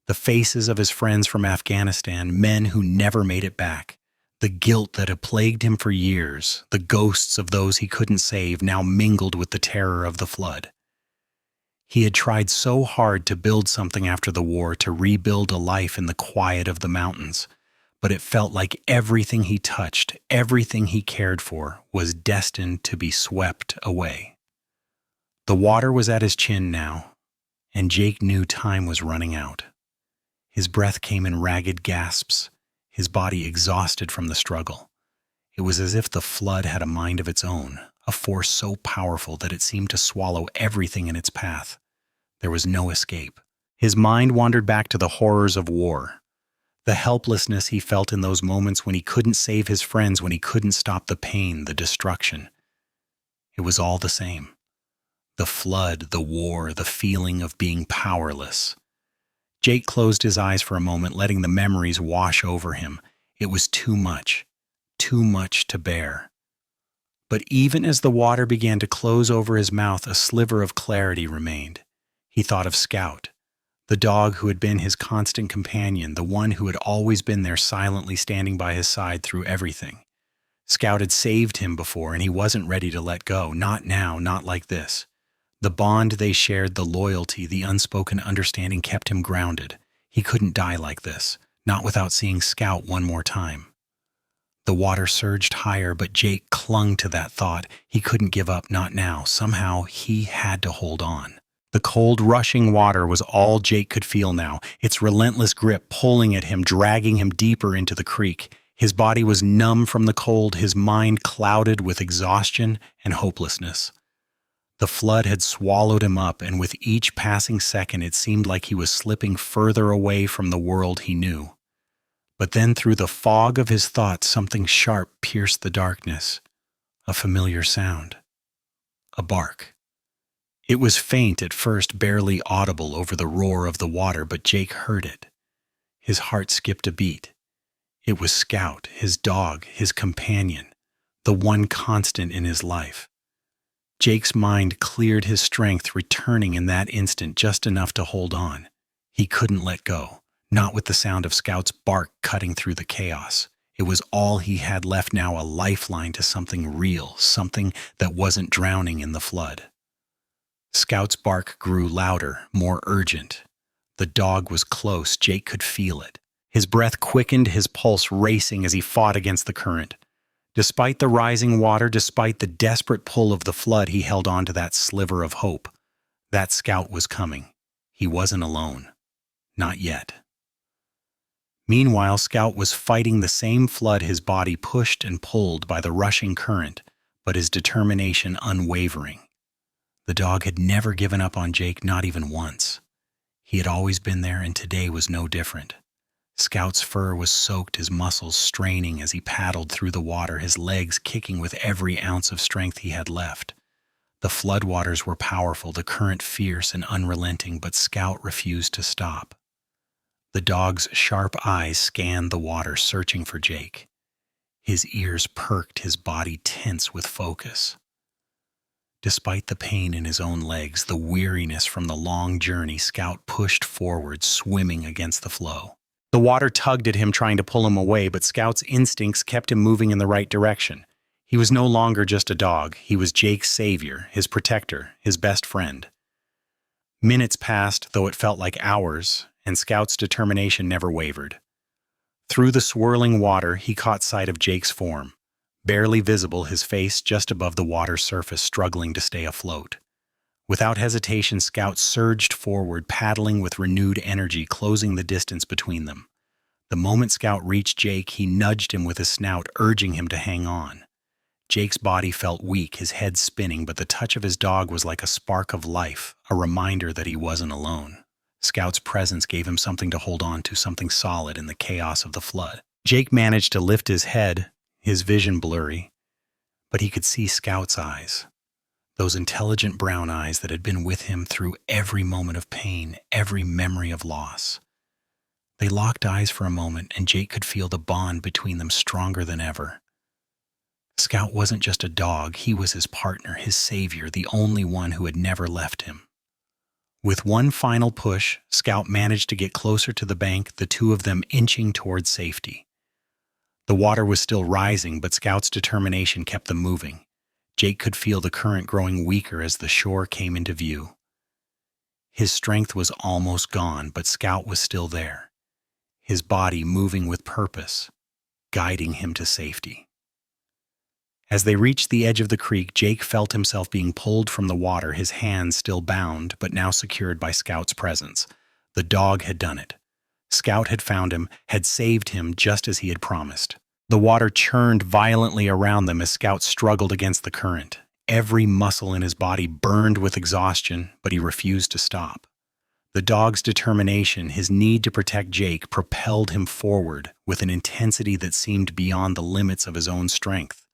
the faces of his friends from Afghanistan, men who never made it back. The guilt that had plagued him for years, the ghosts of those he couldn't save, now mingled with the terror of the flood. He had tried so hard to build something after the war, to rebuild a life in the quiet of the mountains, but it felt like everything he touched, everything he cared for, was destined to be swept away. The water was at his chin now, and Jake knew time was running out. His breath came in ragged gasps, his body exhausted from the struggle. It was as if the flood had a mind of its own, a force so powerful that it seemed to swallow everything in its path. There was no escape. His mind wandered back to the horrors of war, the helplessness he felt in those moments when he couldn't save his friends, when he couldn't stop the pain, the destruction. It was all the same. The flood, the war, the feeling of being powerless. Jake closed his eyes for a moment, letting the memories wash over him. It was too much to bear. But even as the water began to close over his mouth, a sliver of clarity remained. He thought of Scout, the dog who had been his constant companion, the one who had always been there silently standing by his side through everything. Scout had saved him before, and he wasn't ready to let go. Not now, not like this. The bond they shared, the loyalty, the unspoken understanding kept him grounded. He couldn't die like this, not without seeing Scout one more time. The water surged higher, but Jake clung to that thought. He couldn't give up, not now. Somehow, he had to hold on. The cold, rushing water was all Jake could feel now, its relentless grip pulling at him, dragging him deeper into the creek. His body was numb from the cold, his mind clouded with exhaustion and hopelessness. The flood had swallowed him up, and with each passing second it seemed like he was slipping further away from the world he knew. But then through the fog of his thoughts, something sharp pierced the darkness. A familiar sound. A bark. It was faint at first, barely audible over the roar of the water, but Jake heard it. His heart skipped a beat. It was Scout, his dog, his companion, the one constant in his life. Jake's mind cleared, his strength returning in that instant, just enough to hold on. He couldn't let go, not with the sound of Scout's bark cutting through the chaos. It was all he had left now, a lifeline to something real, something that wasn't drowning in the flood. Scout's bark grew louder, more urgent. The dog was close. Jake could feel it. His breath quickened, his pulse racing as he fought against the current. Despite the rising water, despite the desperate pull of the flood, he held on to that sliver of hope. That Scout was coming. He wasn't alone. Not yet. Meanwhile, Scout was fighting the same flood, his body pushed and pulled by the rushing current, but his determination unwavering. The dog had never given up on Jake, not even once. He had always been there, and today was no different. Scout's fur was soaked, his muscles straining as he paddled through the water, his legs kicking with every ounce of strength he had left. The floodwaters were powerful, the current fierce and unrelenting, but Scout refused to stop. The dog's sharp eyes scanned the water, searching for Jake. His ears perked, his body tense with focus. Despite the pain in his own legs, the weariness from the long journey, Scout pushed forward, swimming against the flow. The water tugged at him, trying to pull him away, but Scout's instincts kept him moving in the right direction. He was no longer just a dog. He was Jake's savior, his protector, his best friend. Minutes passed, though it felt like hours, and Scout's determination never wavered. Through the swirling water, he caught sight of Jake's form. Barely visible, his face just above the water's surface, struggling to stay afloat. Without hesitation, Scout surged forward, paddling with renewed energy, closing the distance between them. The moment Scout reached Jake, he nudged him with his snout, urging him to hang on. Jake's body felt weak, his head spinning, but the touch of his dog was like a spark of life, a reminder that he wasn't alone. Scout's presence gave him something to hold on to, something solid in the chaos of the flood. Jake managed to lift his head, his vision blurry, but he could see Scout's eyes. Those intelligent brown eyes that had been with him through every moment of pain, every memory of loss. They locked eyes for a moment, and Jake could feel the bond between them stronger than ever. Scout wasn't just a dog, he was his partner, his savior, the only one who had never left him. With one final push, Scout managed to get closer to the bank, the two of them inching towards safety. The water was still rising, but Scout's determination kept them moving. Jake could feel the current growing weaker as the shore came into view. His strength was almost gone, but Scout was still there, his body moving with purpose, guiding him to safety. As they reached the edge of the creek, Jake felt himself being pulled from the water, his hands still bound, but now secured by Scout's presence. The dog had done it. Scout had found him, had saved him just as he had promised. The water churned violently around them as Scout struggled against the current. Every muscle in his body burned with exhaustion, but he refused to stop. The dog's determination, his need to protect Jake, propelled him forward with an intensity that seemed beyond the limits of his own strength.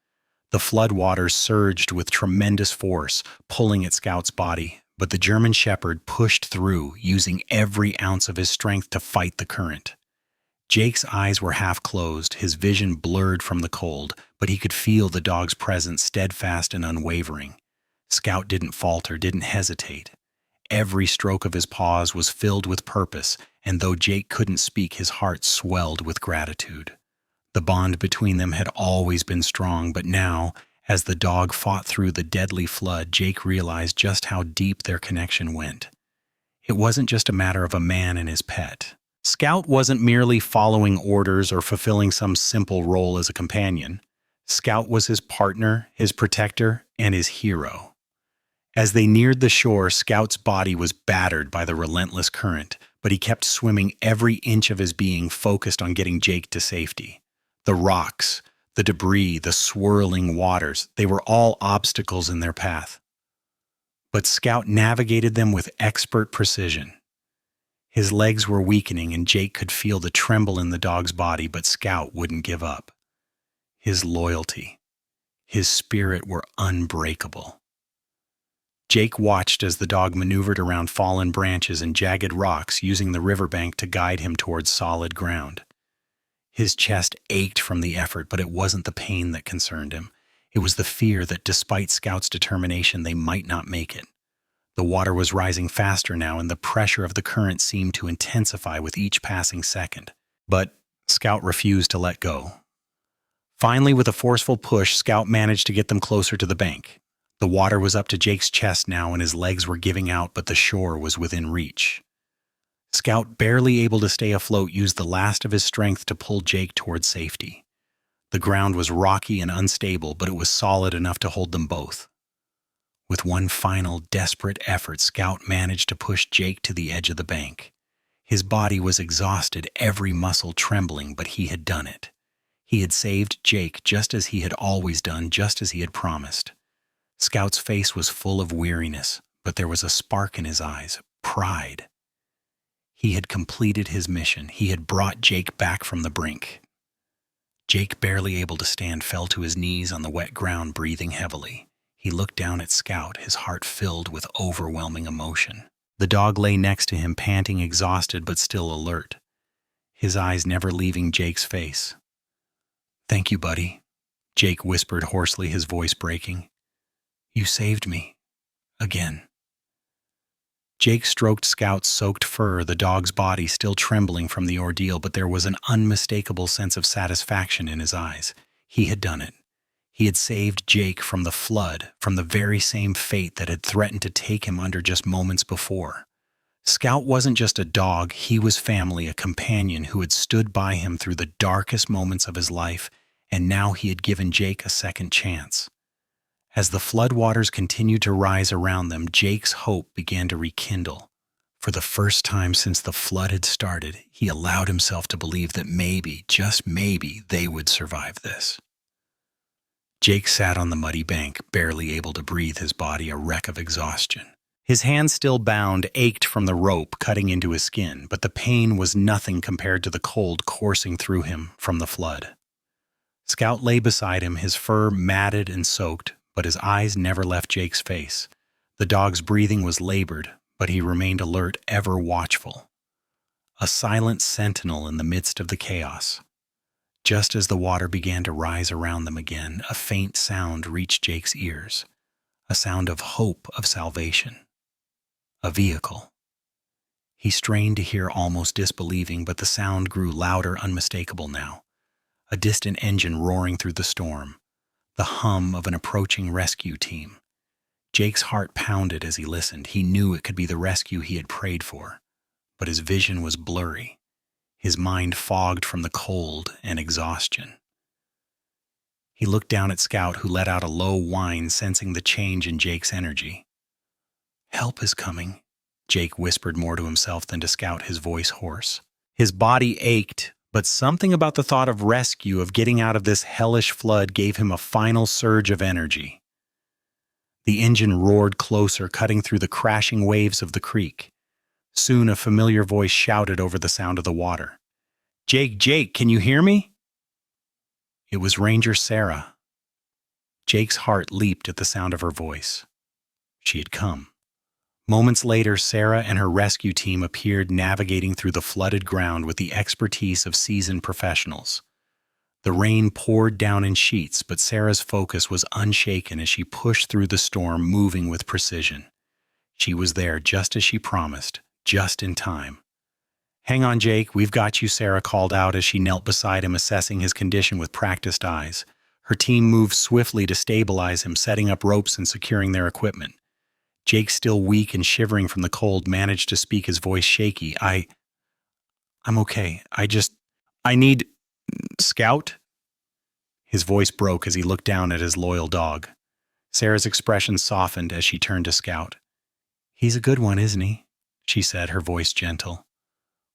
The floodwaters surged with tremendous force, pulling at Scout's body, but the German Shepherd pushed through, using every ounce of his strength to fight the current. Jake's eyes were half closed, his vision blurred from the cold, but he could feel the dog's presence steadfast and unwavering. Scout didn't falter, didn't hesitate. Every stroke of his paws was filled with purpose, and though Jake couldn't speak, his heart swelled with gratitude. The bond between them had always been strong, but now, as the dog fought through the deadly flood, Jake realized just how deep their connection went. It wasn't just a matter of a man and his pet. Scout wasn't merely following orders or fulfilling some simple role as a companion. Scout was his partner, his protector, and his hero. As they neared the shore, Scout's body was battered by the relentless current, but he kept swimming, every inch of his being focused on getting Jake to safety. The rocks, the debris, the swirling waters, they were all obstacles in their path. But Scout navigated them with expert precision. His legs were weakening and Jake could feel the tremble in the dog's body, but Scout wouldn't give up. His loyalty, his spirit were unbreakable. Jake watched as the dog maneuvered around fallen branches and jagged rocks, using the riverbank to guide him towards solid ground. His chest ached from the effort, but it wasn't the pain that concerned him. It was the fear that despite Scout's determination, they might not make it. The water was rising faster now, and the pressure of the current seemed to intensify with each passing second. But Scout refused to let go. Finally, with a forceful push, Scout managed to get them closer to the bank. The water was up to Jake's chest now, and his legs were giving out, but the shore was within reach. Scout, barely able to stay afloat, used the last of his strength to pull Jake towards safety. The ground was rocky and unstable, but it was solid enough to hold them both. With one final, desperate effort, Scout managed to push Jake to the edge of the bank. His body was exhausted, every muscle trembling, but he had done it. He had saved Jake just as he had always done, just as he had promised. Scout's face was full of weariness, but there was a spark in his eyes, pride. He had completed his mission. He had brought Jake back from the brink. Jake, barely able to stand, fell to his knees on the wet ground, breathing heavily. He looked down at Scout, his heart filled with overwhelming emotion. The dog lay next to him, panting, exhausted but still alert, his eyes never leaving Jake's face. "Thank you, buddy," Jake whispered hoarsely, his voice breaking. "You saved me. Again." Jake stroked Scout's soaked fur, the dog's body still trembling from the ordeal, but there was an unmistakable sense of satisfaction in his eyes. He had done it. He had saved Jake from the flood, from the very same fate that had threatened to take him under just moments before. Scout wasn't just a dog, he was family, a companion who had stood by him through the darkest moments of his life, and now he had given Jake a second chance. As the floodwaters continued to rise around them, Jake's hope began to rekindle. For the first time since the flood had started, he allowed himself to believe that maybe, just maybe, they would survive this. Jake sat on the muddy bank, barely able to breathe, his body a wreck of exhaustion. His hands, still bound, ached from the rope cutting into his skin, but the pain was nothing compared to the cold coursing through him from the flood. Scout lay beside him, his fur matted and soaked, but his eyes never left Jake's face. The dog's breathing was labored, but he remained alert, ever watchful. A silent sentinel in the midst of the chaos. Just as the water began to rise around them again, a faint sound reached Jake's ears. A sound of hope, of salvation. A vehicle. He strained to hear, almost disbelieving, but the sound grew louder, unmistakable now. A distant engine roaring through the storm. The hum of an approaching rescue team. Jake's heart pounded as he listened. He knew it could be the rescue he had prayed for, but his vision was blurry, his mind fogged from the cold and exhaustion. He looked down at Scout, who let out a low whine, sensing the change in Jake's energy. "Help is coming," Jake whispered, more to himself than to Scout, his voice hoarse. His body ached, But something about the thought of rescue, of getting out of this hellish flood, gave him a final surge of energy. The engine roared closer, cutting through the crashing waves of the creek. Soon a familiar voice shouted over the sound of the water. "Jake, Jake, can you hear me?" It was Ranger Sarah. Jake's heart leaped at the sound of her voice. She had come. Moments later, Sarah and her rescue team appeared, navigating through the flooded ground with the expertise of seasoned professionals. The rain poured down in sheets, but Sarah's focus was unshaken as she pushed through the storm, moving with precision. She was there just as she promised, just in time. "Hang on, Jake, we've got you," Sarah called out as she knelt beside him, assessing his condition with practiced eyes. Her team moved swiftly to stabilize him, setting up ropes and securing their equipment. Jake, still weak and shivering from the cold, managed to speak, his voice shaky. I'm okay. I need Scout?" His voice broke as he looked down at his loyal dog. Sarah's expression softened as she turned to Scout. "He's a good one, isn't he?" she said, her voice gentle.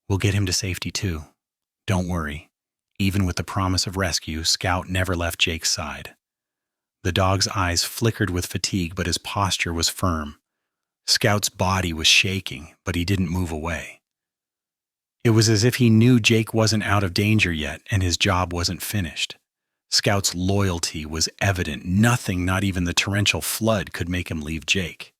"We'll get him to safety too. Don't worry." Even with the promise of rescue, Scout never left Jake's side. The dog's eyes flickered with fatigue, but his posture was firm. Scout's body was shaking, but he didn't move away. It was as if he knew Jake wasn't out of danger yet, and his job wasn't finished. Scout's loyalty was evident. Nothing, not even the torrential flood, could make him leave Jake.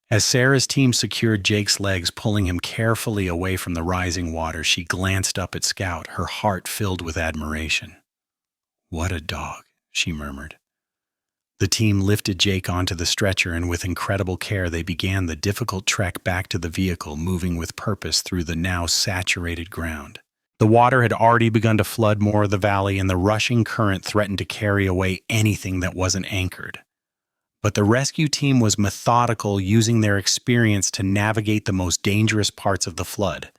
As Sarah's team secured Jake's legs, pulling him carefully away from the rising water, she glanced up at Scout, her heart filled with admiration. "What a dog," she murmured. The team lifted Jake onto the stretcher, and with incredible care they began the difficult trek back to the vehicle, moving with purpose through the now saturated ground. The water had already begun to flood more of the valley, and the rushing current threatened to carry away anything that wasn't anchored. But the rescue team was methodical, using their experience to navigate the most dangerous parts of the flood.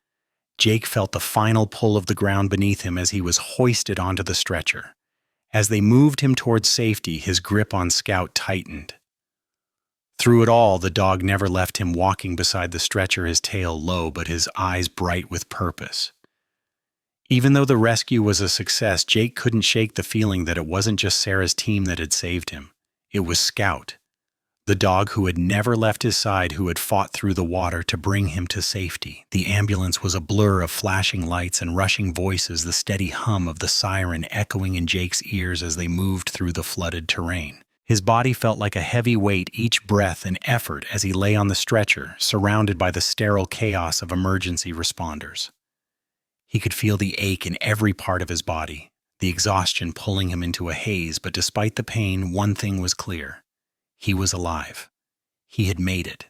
Jake felt the final pull of the ground beneath him as he was hoisted onto the stretcher. As they moved him towards safety, his grip on Scout tightened. Through it all, the dog never left him, walking beside the stretcher, his tail low but his eyes bright with purpose. Even though the rescue was a success, Jake couldn't shake the feeling that it wasn't just Sarah's team that had saved him. It was Scout, the dog who had never left his side, who had fought through the water to bring him to safety. The ambulance was a blur of flashing lights and rushing voices, the steady hum of the siren echoing in Jake's ears as they moved through the flooded terrain. His body felt like a heavy weight, each breath an effort as he lay on the stretcher, surrounded by the sterile chaos of emergency responders. He could feel the ache in every part of his body, the exhaustion pulling him into a haze, but despite the pain, one thing was clear. He was alive. He had made it.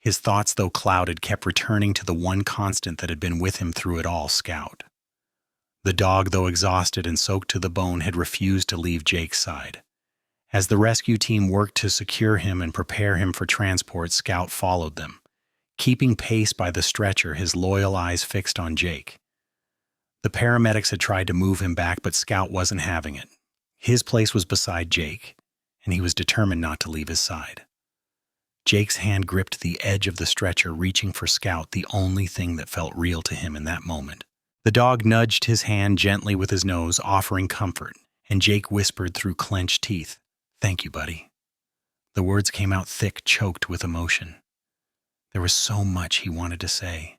His thoughts, though clouded, kept returning to the one constant that had been with him through it all: Scout. The dog, though exhausted and soaked to the bone, had refused to leave Jake's side. As the rescue team worked to secure him and prepare him for transport, Scout followed them, keeping pace by the stretcher, his loyal eyes fixed on Jake. The paramedics had tried to move him back, but Scout wasn't having it. His place was beside Jake, and he was determined not to leave his side. Jake's hand gripped the edge of the stretcher, reaching for Scout, the only thing that felt real to him in that moment. The dog nudged his hand gently with his nose, offering comfort, and Jake whispered through clenched teeth, "Thank you, buddy." The words came out thick, choked with emotion. There was so much he wanted to say.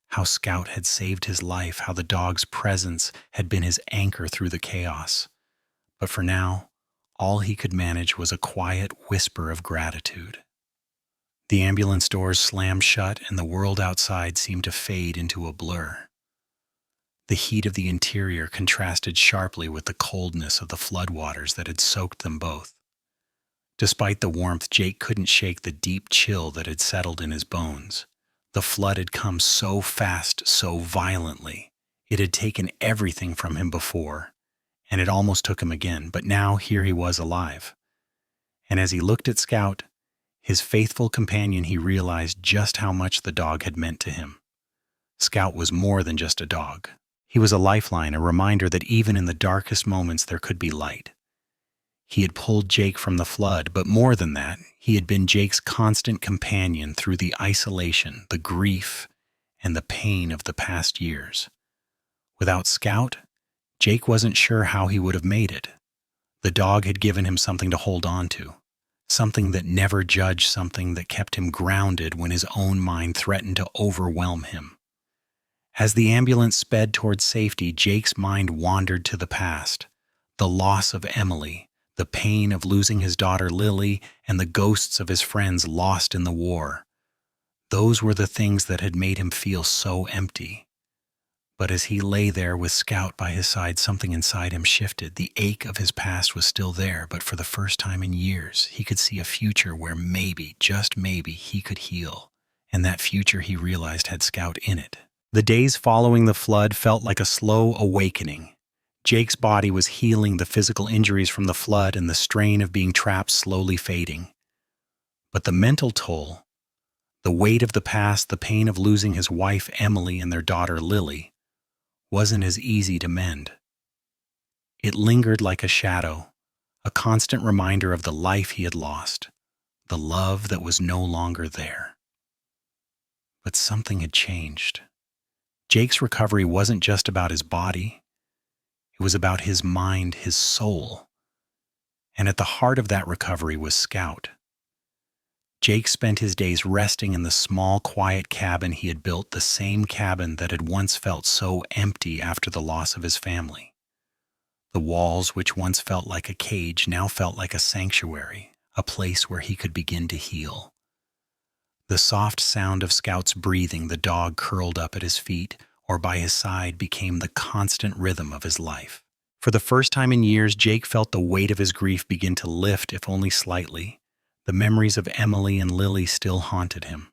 How Scout had saved his life, how the dog's presence had been his anchor through the chaos. But for now, all he could manage was a quiet whisper of gratitude. The ambulance doors slammed shut, and the world outside seemed to fade into a blur. The heat of the interior contrasted sharply with the coldness of the floodwaters that had soaked them both. Despite the warmth, Jake couldn't shake the deep chill that had settled in his bones. The flood had come so fast, so violently. It had taken everything from him before, and it almost took him again, but now here he was alive. And as he looked at Scout, his faithful companion, he realized just how much the dog had meant to him. Scout was more than just a dog. He was a lifeline, a reminder that even in the darkest moments there could be light. He had pulled Jake from the flood, but more than that, he had been Jake's constant companion through the isolation, the grief, and the pain of the past years. Without Scout, Jake wasn't sure how he would have made it. The dog had given him something to hold on to, something that never judged, something that kept him grounded when his own mind threatened to overwhelm him. As the ambulance sped towards safety, Jake's mind wandered to the past. The loss of Emily, the pain of losing his daughter Lily, and the ghosts of his friends lost in the war. Those were the things that had made him feel so empty. But as he lay there with Scout by his side, something inside him shifted. The ache of his past was still there, but for the first time in years, he could see a future where maybe, just maybe, he could heal. And that future, he realized, had Scout in it. The days following the flood felt like a slow awakening. Jake's body was healing, the physical injuries from the flood and the strain of being trapped slowly fading. But the mental toll, the weight of the past, the pain of losing his wife Emily and their daughter Lily, wasn't as easy to mend. It lingered like a shadow, a constant reminder of the life he had lost, the love that was no longer there. But something had changed. Jake's recovery wasn't just about his body. It was about his mind, his soul. And at the heart of that recovery was Scout. Jake spent his days resting in the small, quiet cabin he had built, the same cabin that had once felt so empty after the loss of his family. The walls, which once felt like a cage, now felt like a sanctuary, a place where he could begin to heal. The soft sound of Scout's breathing, the dog curled up at his feet or by his side, became the constant rhythm of his life. For the first time in years, Jake felt the weight of his grief begin to lift, if only slightly. The memories of Emily and Lily still haunted him.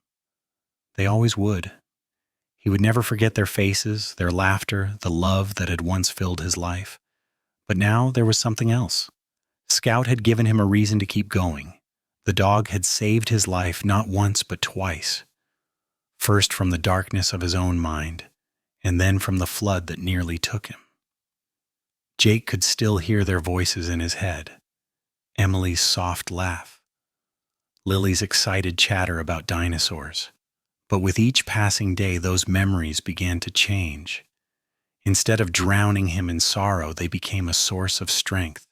They always would. He would never forget their faces, their laughter, the love that had once filled his life. But now there was something else. Scout had given him a reason to keep going. The dog had saved his life not once but twice. First from the darkness of his own mind, and then from the flood that nearly took him. Jake could still hear their voices in his head. Emily's soft laugh, Lily's excited chatter about dinosaurs. But with each passing day, those memories began to change. Instead of drowning him in sorrow, they became a source of strength.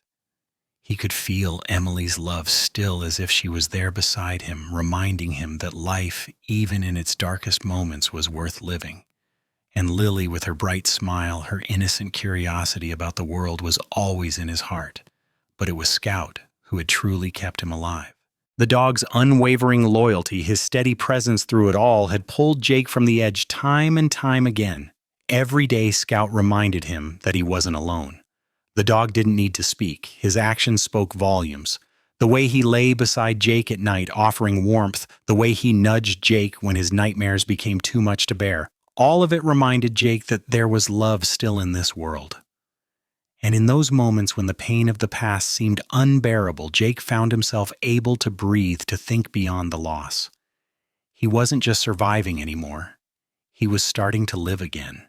He could feel Emily's love still, as if she was there beside him, reminding him that life, even in its darkest moments, was worth living. And Lily, with her bright smile, her innocent curiosity about the world, was always in his heart. But it was Scout who had truly kept him alive. The dog's unwavering loyalty, his steady presence through it all, had pulled Jake from the edge time and time again. Every day, Scout reminded him that he wasn't alone. The dog didn't need to speak. His actions spoke volumes. The way he lay beside Jake at night, offering warmth, the way he nudged Jake when his nightmares became too much to bear, all of it reminded Jake that there was love still in this world. And in those moments when the pain of the past seemed unbearable, Jake found himself able to breathe, to think beyond the loss. He wasn't just surviving anymore. He was starting to live again.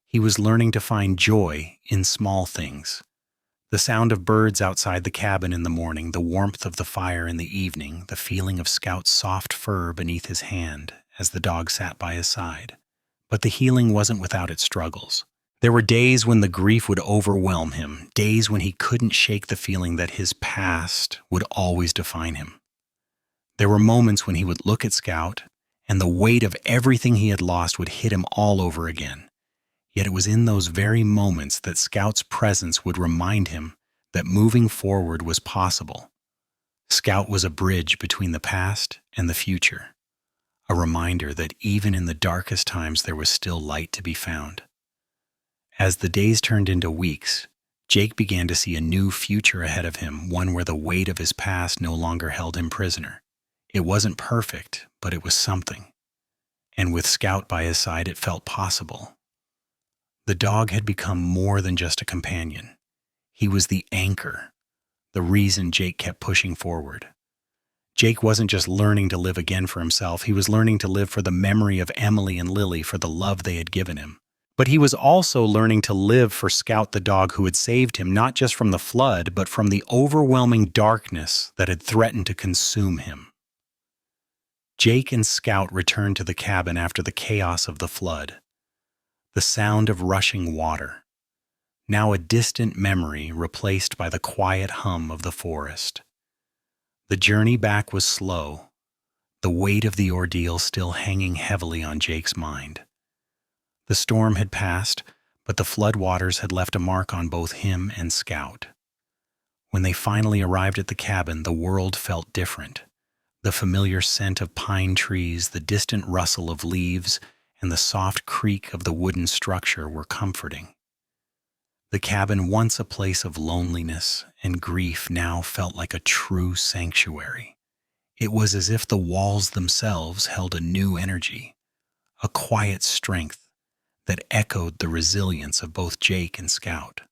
He was learning to find joy in small things. The sound of birds outside the cabin in the morning, the warmth of the fire in the evening, the feeling of Scout's soft fur beneath his hand as the dog sat by his side. But the healing wasn't without its struggles. There were days when the grief would overwhelm him, days when he couldn't shake the feeling that his past would always define him. There were moments when he would look at Scout, and the weight of everything he had lost would hit him all over again. Yet it was in those very moments that Scout's presence would remind him that moving forward was possible. Scout was a bridge between the past and the future, a reminder that even in the darkest times there was still light to be found. As the days turned into weeks, Jake began to see a new future ahead of him, one where the weight of his past no longer held him prisoner. It wasn't perfect, but it was something. And with Scout by his side, it felt possible. The dog had become more than just a companion. He was the anchor, the reason Jake kept pushing forward. Jake wasn't just learning to live again for himself, he was learning to live for the memory of Emily and Lily, for the love they had given him. But he was also learning to live for Scout, the dog who had saved him, not just from the flood, but from the overwhelming darkness that had threatened to consume him. Jake and Scout returned to the cabin after the chaos of the flood. the sound of rushing water, now a distant memory replaced by the quiet hum of the forest. The journey back was slow, the weight of the ordeal still hanging heavily on Jake's mind. The storm had passed, but the floodwaters had left a mark on both him and Scout. When they finally arrived at the cabin, the world felt different. The familiar scent of pine trees, the distant rustle of leaves, and the soft creak of the wooden structure were comforting. The cabin, once a place of loneliness and grief, now felt like a true sanctuary. It was as if the walls themselves held a new energy, a quiet strength that echoed the resilience of both Jake and Scout.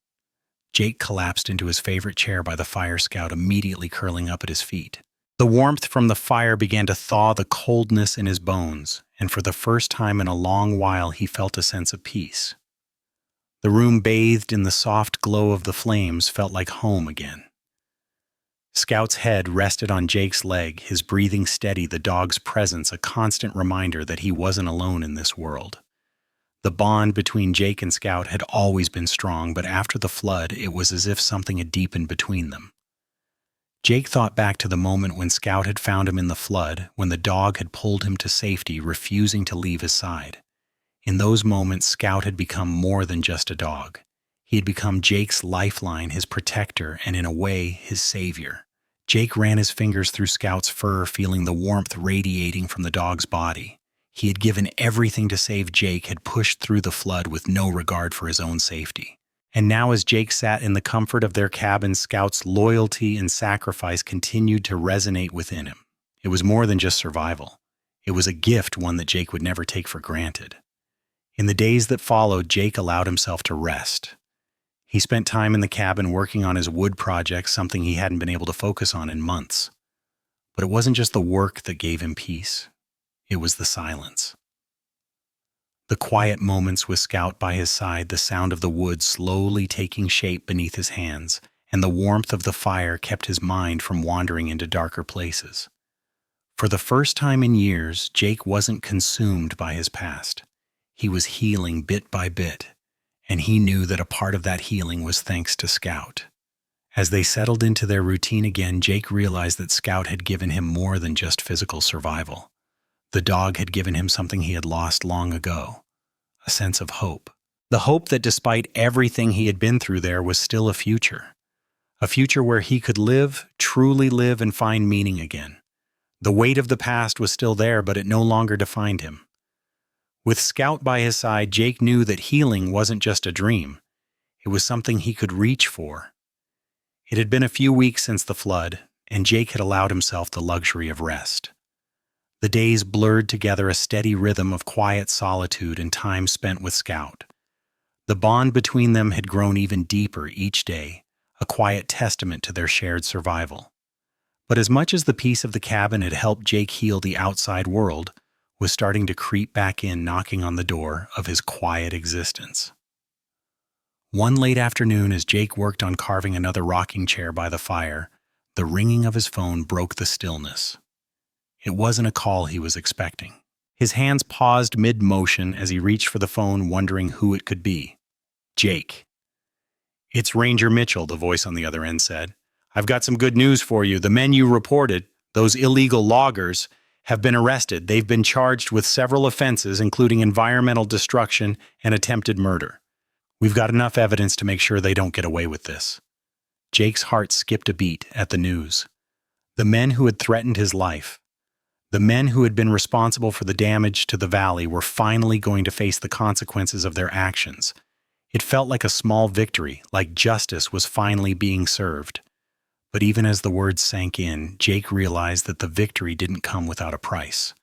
Jake collapsed into his favorite chair by the fire, Scout immediately curling up at his feet. The warmth from the fire began to thaw the coldness in his bones, and for the first time in a long while he felt a sense of peace. The room, bathed in the soft glow of the flames, felt like home again. Scout's head rested on Jake's leg, his breathing steady, the dog's presence a constant reminder that he wasn't alone in this world. The bond between Jake and Scout had always been strong, but after the flood, it was as if something had deepened between them. Jake thought back to the moment when Scout had found him in the flood, when the dog had pulled him to safety, refusing to leave his side. In those moments, Scout had become more than just a dog. He had become Jake's lifeline, his protector, and in a way, his savior. Jake ran his fingers through Scout's fur, feeling the warmth radiating from the dog's body. He had given everything to save Jake, had pushed through the flood with no regard for his own safety. And now as Jake sat in the comfort of their cabin, Scout's loyalty and sacrifice continued to resonate within him. It was more than just survival. It was a gift, one that Jake would never take for granted. In the days that followed, Jake allowed himself to rest. He spent time in the cabin working on his wood project, something he hadn't been able to focus on in months. But it wasn't just the work that gave him peace. It was the silence. The quiet moments with Scout by his side, the sound of the wood slowly taking shape beneath his hands, and the warmth of the fire kept his mind from wandering into darker places. For the first time in years, Jake wasn't consumed by his past. He was healing bit by bit, and he knew that a part of that healing was thanks to Scout. As they settled into their routine again, Jake realized that Scout had given him more than just physical survival. The dog had given him something he had lost long ago, a sense of hope. The hope that despite everything he had been through, there was still a future where he could live, truly live, and find meaning again. The weight of the past was still there, but it no longer defined him. With Scout by his side, Jake knew that healing wasn't just a dream. It was something he could reach for. It had been a few weeks since the flood, and Jake had allowed himself the luxury of rest. The days blurred together, a steady rhythm of quiet solitude and time spent with Scout. The bond between them had grown even deeper each day, a quiet testament to their shared survival. But as much as the peace of the cabin had helped Jake heal, the outside world was starting to creep back in, knocking on the door of his quiet existence. One late afternoon, as Jake worked on carving another rocking chair by the fire, the ringing of his phone broke the stillness. It wasn't a call he was expecting. His hands paused mid-motion as he reached for the phone, wondering who it could be. Jake. "It's Ranger Mitchell," the voice on the other end said. "I've got some good news for you. The men you reported, those illegal loggers, have been arrested. They've been charged with several offenses, including environmental destruction and attempted murder. We've got enough evidence to make sure they don't get away with this." Jake's heart skipped a beat at the news. The men who had threatened his life, the men who had been responsible for the damage to the valley, were finally going to face the consequences of their actions. It felt like a small victory, like justice was finally being served. But even as the words sank in, Jake realized that the victory didn't come without a price.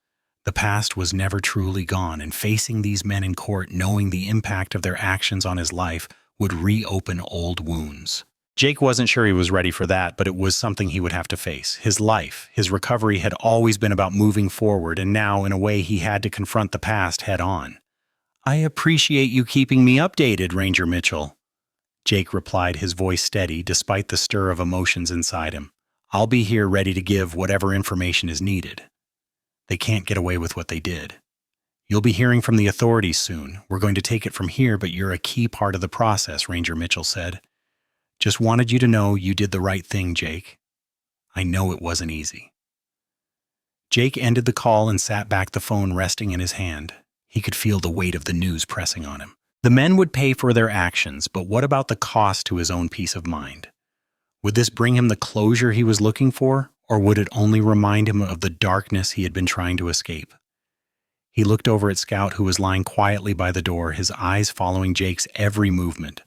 The past was never truly gone, and facing these men in court, knowing the impact of their actions on his life, would reopen old wounds. Jake wasn't sure he was ready for that, but it was something he would have to face. His life, his recovery had always been about moving forward, and now, in a way, he had to confront the past head on. "I appreciate you keeping me updated, Ranger Mitchell," Jake replied, his voice steady despite the stir of emotions inside him. "I'll be here ready to give whatever information is needed. They can't get away with what they did." "You'll be hearing from the authorities soon. We're going to take it from here, but you're a key part of the process," Ranger Mitchell said. "Just wanted you to know you did the right thing, Jake. I know it wasn't easy." Jake ended the call and sat back, the phone resting in his hand. He could feel the weight of the news pressing on him. The men would pay for their actions, but what about the cost to his own peace of mind? Would this bring him the closure he was looking for, or would it only remind him of the darkness he had been trying to escape? He looked over at Scout, who was lying quietly by the door, his eyes following Jake's every movement.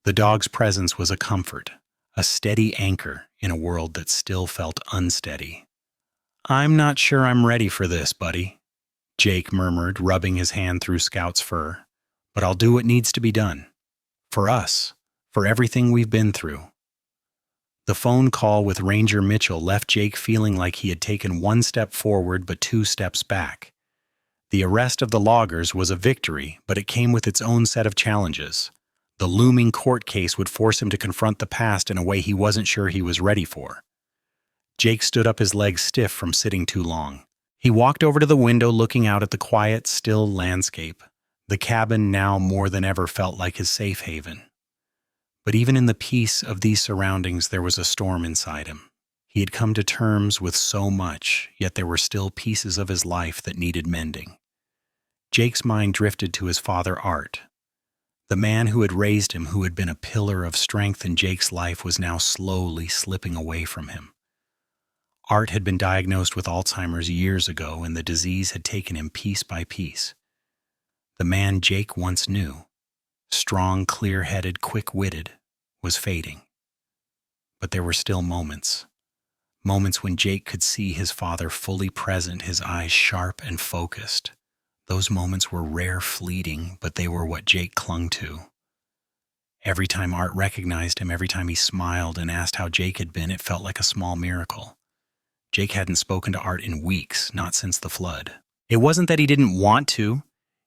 The dog's presence was a comfort, a steady anchor in a world that still felt unsteady. "I'm not sure I'm ready for this, buddy," Jake murmured, rubbing his hand through Scout's fur. "But I'll do what needs to be done. For us, for everything we've been through." The phone call with Ranger Mitchell left Jake feeling like he had taken one step forward but two steps back. The arrest of the loggers was a victory, but it came with its own set of challenges. The looming court case would force him to confront the past in a way he wasn't sure he was ready for. Jake stood up, his legs stiff from sitting too long. He walked over to the window, looking out at the quiet, still landscape. The cabin now more than ever felt like his safe haven. But even in the peace of these surroundings, there was a storm inside him. He had come to terms with so much, yet there were still pieces of his life that needed mending. Jake's mind drifted to his father, Art. The man who had raised him, who had been a pillar of strength in Jake's life, was now slowly slipping away from him. Art had been diagnosed with Alzheimer's years ago, and the disease had taken him piece by piece. The man Jake once knew, strong, clear-headed, quick-witted, was fading. But there were still moments when Jake could see his father fully present, his eyes sharp and focused. Those moments were rare, fleeting, but they were what Jake clung to. Every time Art recognized him, every time he smiled and asked how Jake had been, it felt like a small miracle. Jake hadn't spoken to Art in weeks, not since the flood. It wasn't that he didn't want to.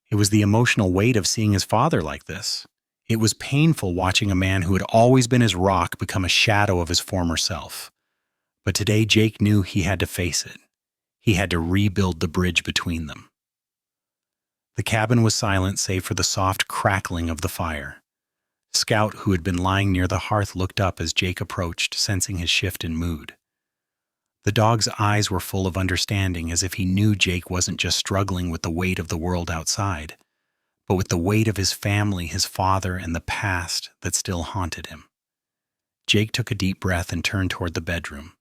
It was the emotional weight of seeing his father like this. It was painful watching a man who had always been his rock become a shadow of his former self. But today Jake knew he had to face it. He had to rebuild the bridge between them. The cabin was silent save for the soft crackling of the fire. Scout, who had been lying near the hearth, looked up as Jake approached, sensing his shift in mood. The dog's eyes were full of understanding, as if he knew Jake wasn't just struggling with the weight of the world outside, but with the weight of his family, his father, and the past that still haunted him. Jake took a deep breath and turned toward the bedroom.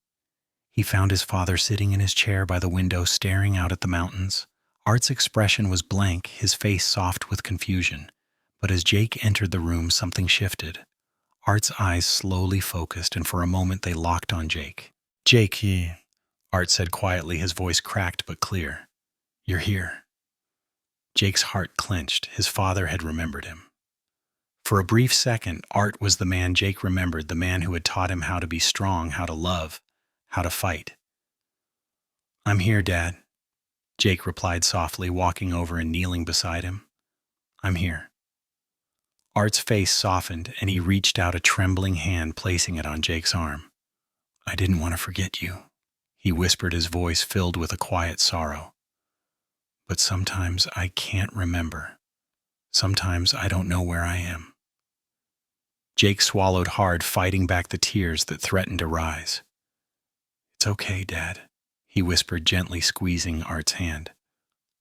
He found his father sitting in his chair by the window, staring out at the mountains. Art's expression was blank, his face soft with confusion. But as Jake entered the room, something shifted. Art's eyes slowly focused, and for a moment they locked on Jake. "Jake," Art said quietly, his voice cracked but clear. "You're here." Jake's heart clenched. His father had remembered him. For a brief second, Art was the man Jake remembered, the man who had taught him how to be strong, how to love, how to fight. "I'm here, Dad," Jake replied softly, walking over and kneeling beside him. "I'm here." Art's face softened, and he reached out a trembling hand, placing it on Jake's arm. "I didn't want to forget you," he whispered, his voice filled with a quiet sorrow. "But sometimes I can't remember. Sometimes I don't know where I am." Jake swallowed hard, fighting back the tears that threatened to rise. "It's okay, Dad," he whispered, gently squeezing Art's hand.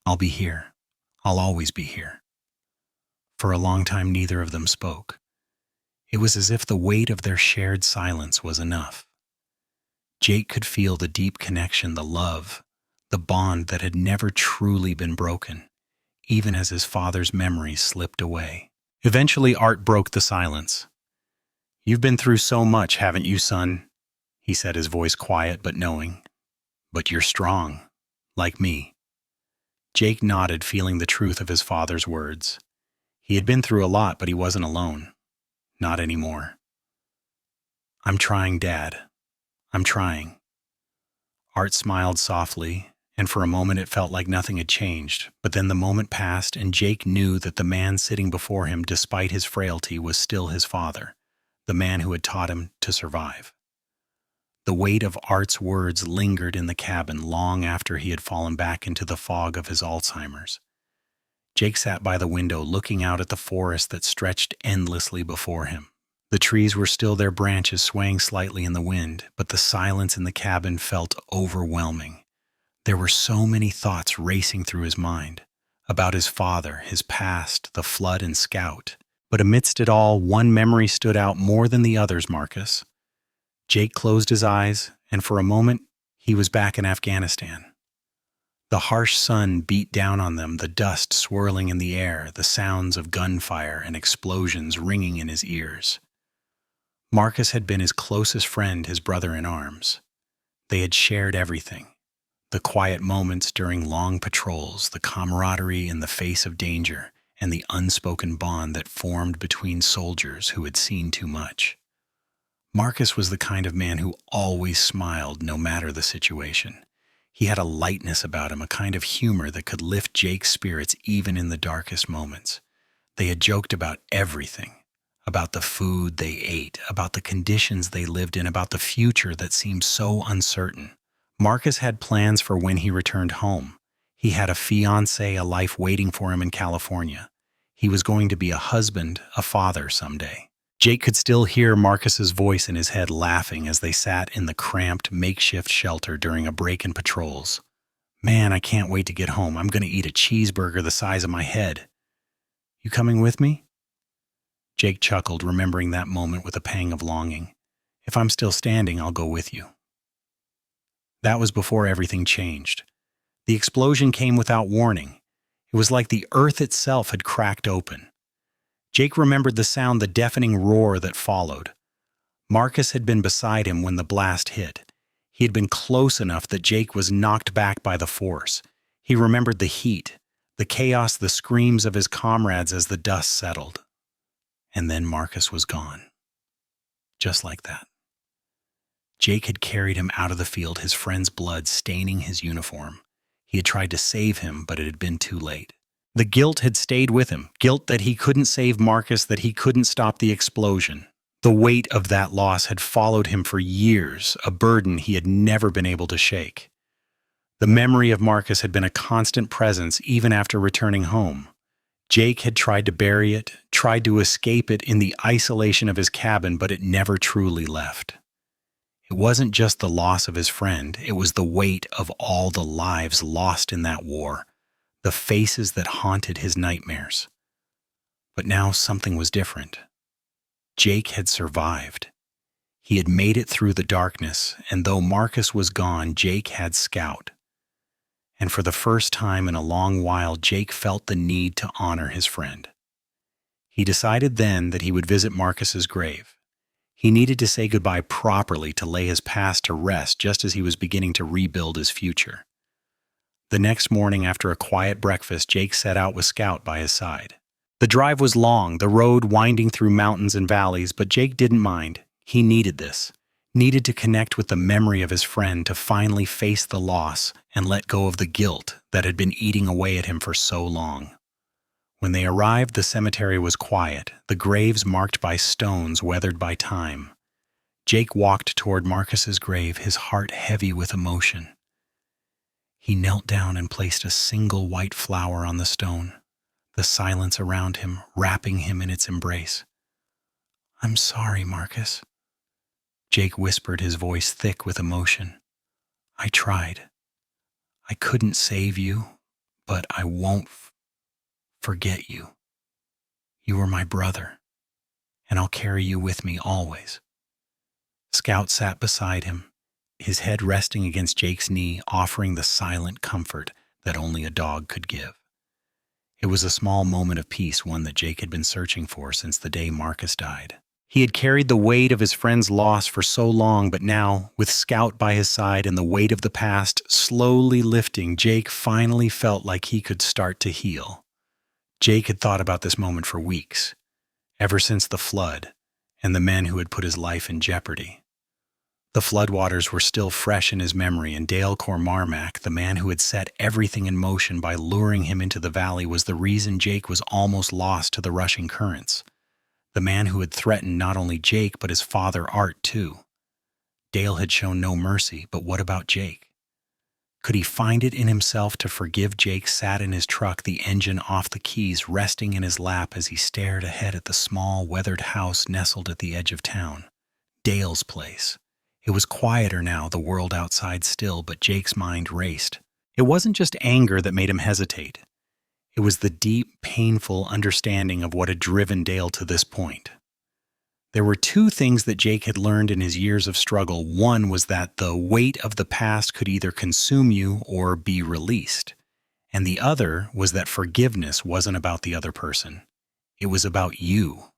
"I'll be here. I'll always be here." For a long time, neither of them spoke. It was as if the weight of their shared silence was enough. Jake could feel the deep connection, the love, the bond that had never truly been broken, even as his father's memories slipped away. Eventually, Art broke the silence. "You've been through so much, haven't you, son?" he said, his voice quiet but knowing. "But you're strong, like me." Jake nodded, feeling the truth of his father's words. He had been through a lot, but he wasn't alone. Not anymore. "I'm trying, Dad. I'm trying." Art smiled softly, and for a moment it felt like nothing had changed. But then the moment passed, and Jake knew that the man sitting before him, despite his frailty, was still his father, the man who had taught him to survive. The weight of Art's words lingered in the cabin long after he had fallen back into the fog of his Alzheimer's. Jake sat by the window looking out at the forest that stretched endlessly before him. The trees were still their branches swaying slightly in the wind, but the silence in the cabin felt overwhelming. There were so many thoughts racing through his mind about his father, his past, the flood, and Scout. But amidst it all, one memory stood out more than the others, Marcus. Jake closed his eyes, and for a moment, he was back in Afghanistan. The harsh sun beat down on them, the dust swirling in the air, the sounds of gunfire and explosions ringing in his ears. Marcus had been his closest friend, his brother in arms. They had shared everything. The quiet moments during long patrols, the camaraderie in the face of danger, and the unspoken bond that formed between soldiers who had seen too much. Marcus was the kind of man who always smiled no matter the situation. He had a lightness about him, a kind of humor that could lift Jake's spirits even in the darkest moments. They had joked about everything, about the food they ate, about the conditions they lived in, about the future that seemed so uncertain. Marcus had plans for when he returned home. He had a fiancée, a life waiting for him in California. He was going to be a husband, a father someday. Jake could still hear Marcus's voice in his head laughing as they sat in the cramped makeshift shelter during a break in patrols. "Man, I can't wait to get home. I'm going to eat a cheeseburger the size of my head. You coming with me?" Jake chuckled, remembering that moment with a pang of longing. "If I'm still standing, I'll go with you." That was before everything changed. The explosion came without warning. It was like the earth itself had cracked open. Jake remembered the sound, the deafening roar that followed. Marcus had been beside him when the blast hit. He had been close enough that Jake was knocked back by the force. He remembered the heat, the chaos, the screams of his comrades as the dust settled. And then Marcus was gone. Just like that. Jake had carried him out of the field, his friend's blood staining his uniform. He had tried to save him, but it had been too late. The guilt had stayed with him, guilt that he couldn't save Marcus, that he couldn't stop the explosion. The weight of that loss had followed him for years, a burden he had never been able to shake. The memory of Marcus had been a constant presence even after returning home. Jake had tried to bury it, tried to escape it in the isolation of his cabin, but it never truly left. It wasn't just the loss of his friend, it was the weight of all the lives lost in that war, the faces that haunted his nightmares. But now something was different. Jake had survived. He had made it through the darkness, and though Marcus was gone, Jake had Scout. And for the first time in a long while, Jake felt the need to honor his friend. He decided then that he would visit Marcus's grave. He needed to say goodbye properly, to lay his past to rest just as he was beginning to rebuild his future. The next morning, after a quiet breakfast, Jake set out with Scout by his side. The drive was long, the road winding through mountains and valleys, but Jake didn't mind. He needed this, needed to connect with the memory of his friend, to finally face the loss and let go of the guilt that had been eating away at him for so long. When they arrived, the cemetery was quiet, the graves marked by stones weathered by time. Jake walked toward Marcus's grave, his heart heavy with emotion. He knelt down and placed a single white flower on the stone, the silence around him wrapping him in its embrace. "I'm sorry, Marcus," Jake whispered, his voice thick with emotion. "I tried. I couldn't save you, but I won't forget you. You were my brother, and I'll carry you with me always." Scout sat beside him, his head resting against Jake's knee, offering the silent comfort that only a dog could give. It was a small moment of peace, one that Jake had been searching for since the day Marcus died. He had carried the weight of his friend's loss for so long, but now, with Scout by his side and the weight of the past slowly lifting, Jake finally felt like he could start to heal. Jake had thought about this moment for weeks, ever since the flood and the men who had put his life in jeopardy. The floodwaters were still fresh in his memory, and Dale Cormarmac, the man who had set everything in motion by luring him into the valley, was the reason Jake was almost lost to the rushing currents. The man who had threatened not only Jake, but his father Art too. Dale had shown no mercy, but what about Jake? Could he find it in himself to forgive? Jake sat in his truck, the engine off, the keys resting in his lap as he stared ahead at the small, weathered house nestled at the edge of town. Dale's place. It was quieter now, the world outside still, but Jake's mind raced. It wasn't just anger that made him hesitate. It was the deep, painful understanding of what had driven Dale to this point. There were two things that Jake had learned in his years of struggle. One was that the weight of the past could either consume you or be released. And the other was that forgiveness wasn't about the other person. It was about you.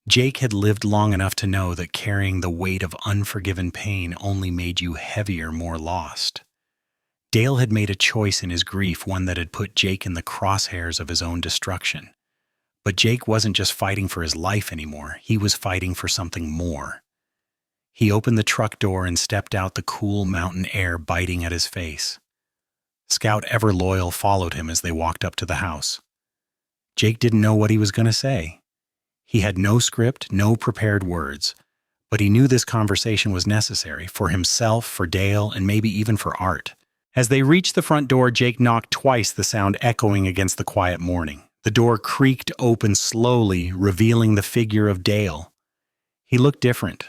Jake had lived long enough to know that carrying the weight of unforgiven pain only made you heavier, more lost. Dale had made a choice in his grief, one that had put Jake in the crosshairs of his own destruction. But Jake wasn't just fighting for his life anymore. He was fighting for something more. He opened the truck door and stepped out, the cool mountain air biting at his face. Scout Ever Loyal followed him as they walked up to the house. Jake didn't know what he was going to say. He had no script, no prepared words, but he knew this conversation was necessary for himself, for Dale, and maybe even for Art. As they reached the front door, Jake knocked twice, the sound echoing against the quiet morning. The door creaked open slowly, revealing the figure of Dale. He looked different,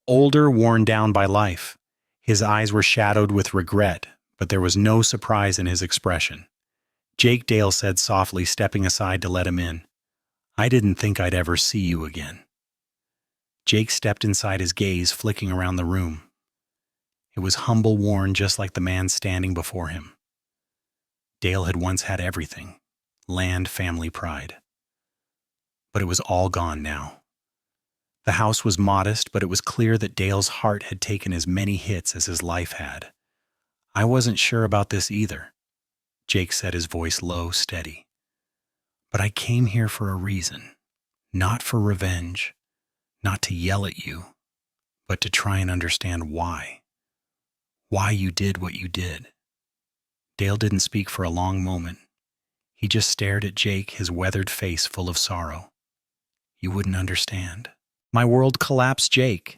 older, worn down by life. His eyes were shadowed with regret, but there was no surprise in his expression. "Jake," Dale said softly, stepping aside to let him in. "I didn't think I'd ever see you again." Jake stepped inside, his gaze flicking around the room. It was humble, worn, just like the man standing before him. Dale had once had everything. Land, family, pride. But it was all gone now. The house was modest, but it was clear that Dale's heart had taken as many hits as his life had. "I wasn't sure about this either," Jake said, his voice low, steady. "But I came here for a reason. Not for revenge, not to yell at you, but to try and understand why. Why you did what you did." Dale didn't speak for a long moment. He just stared at Jake, his weathered face full of sorrow. "You wouldn't understand. My world collapsed, Jake.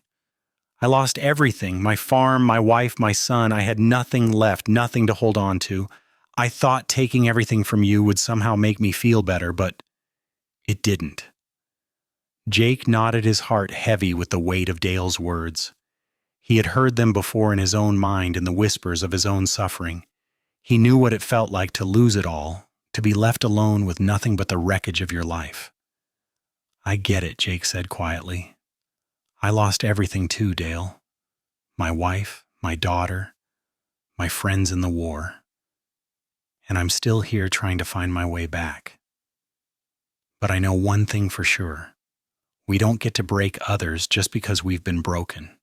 I lost everything, my farm, my wife, my son. I had nothing left, nothing to hold on to. I thought taking everything from you would somehow make me feel better, but it didn't." Jake nodded, his heart heavy with the weight of Dale's words. He had heard them before in his own mind, in the whispers of his own suffering. He knew what it felt like to lose it all, to be left alone with nothing but the wreckage of your life. "I get it," Jake said quietly. "I lost everything too, Dale. My wife, my daughter, my friends in the war. And I'm still here trying to find my way back. But I know one thing for sure. We don't get to break others just because we've been broken.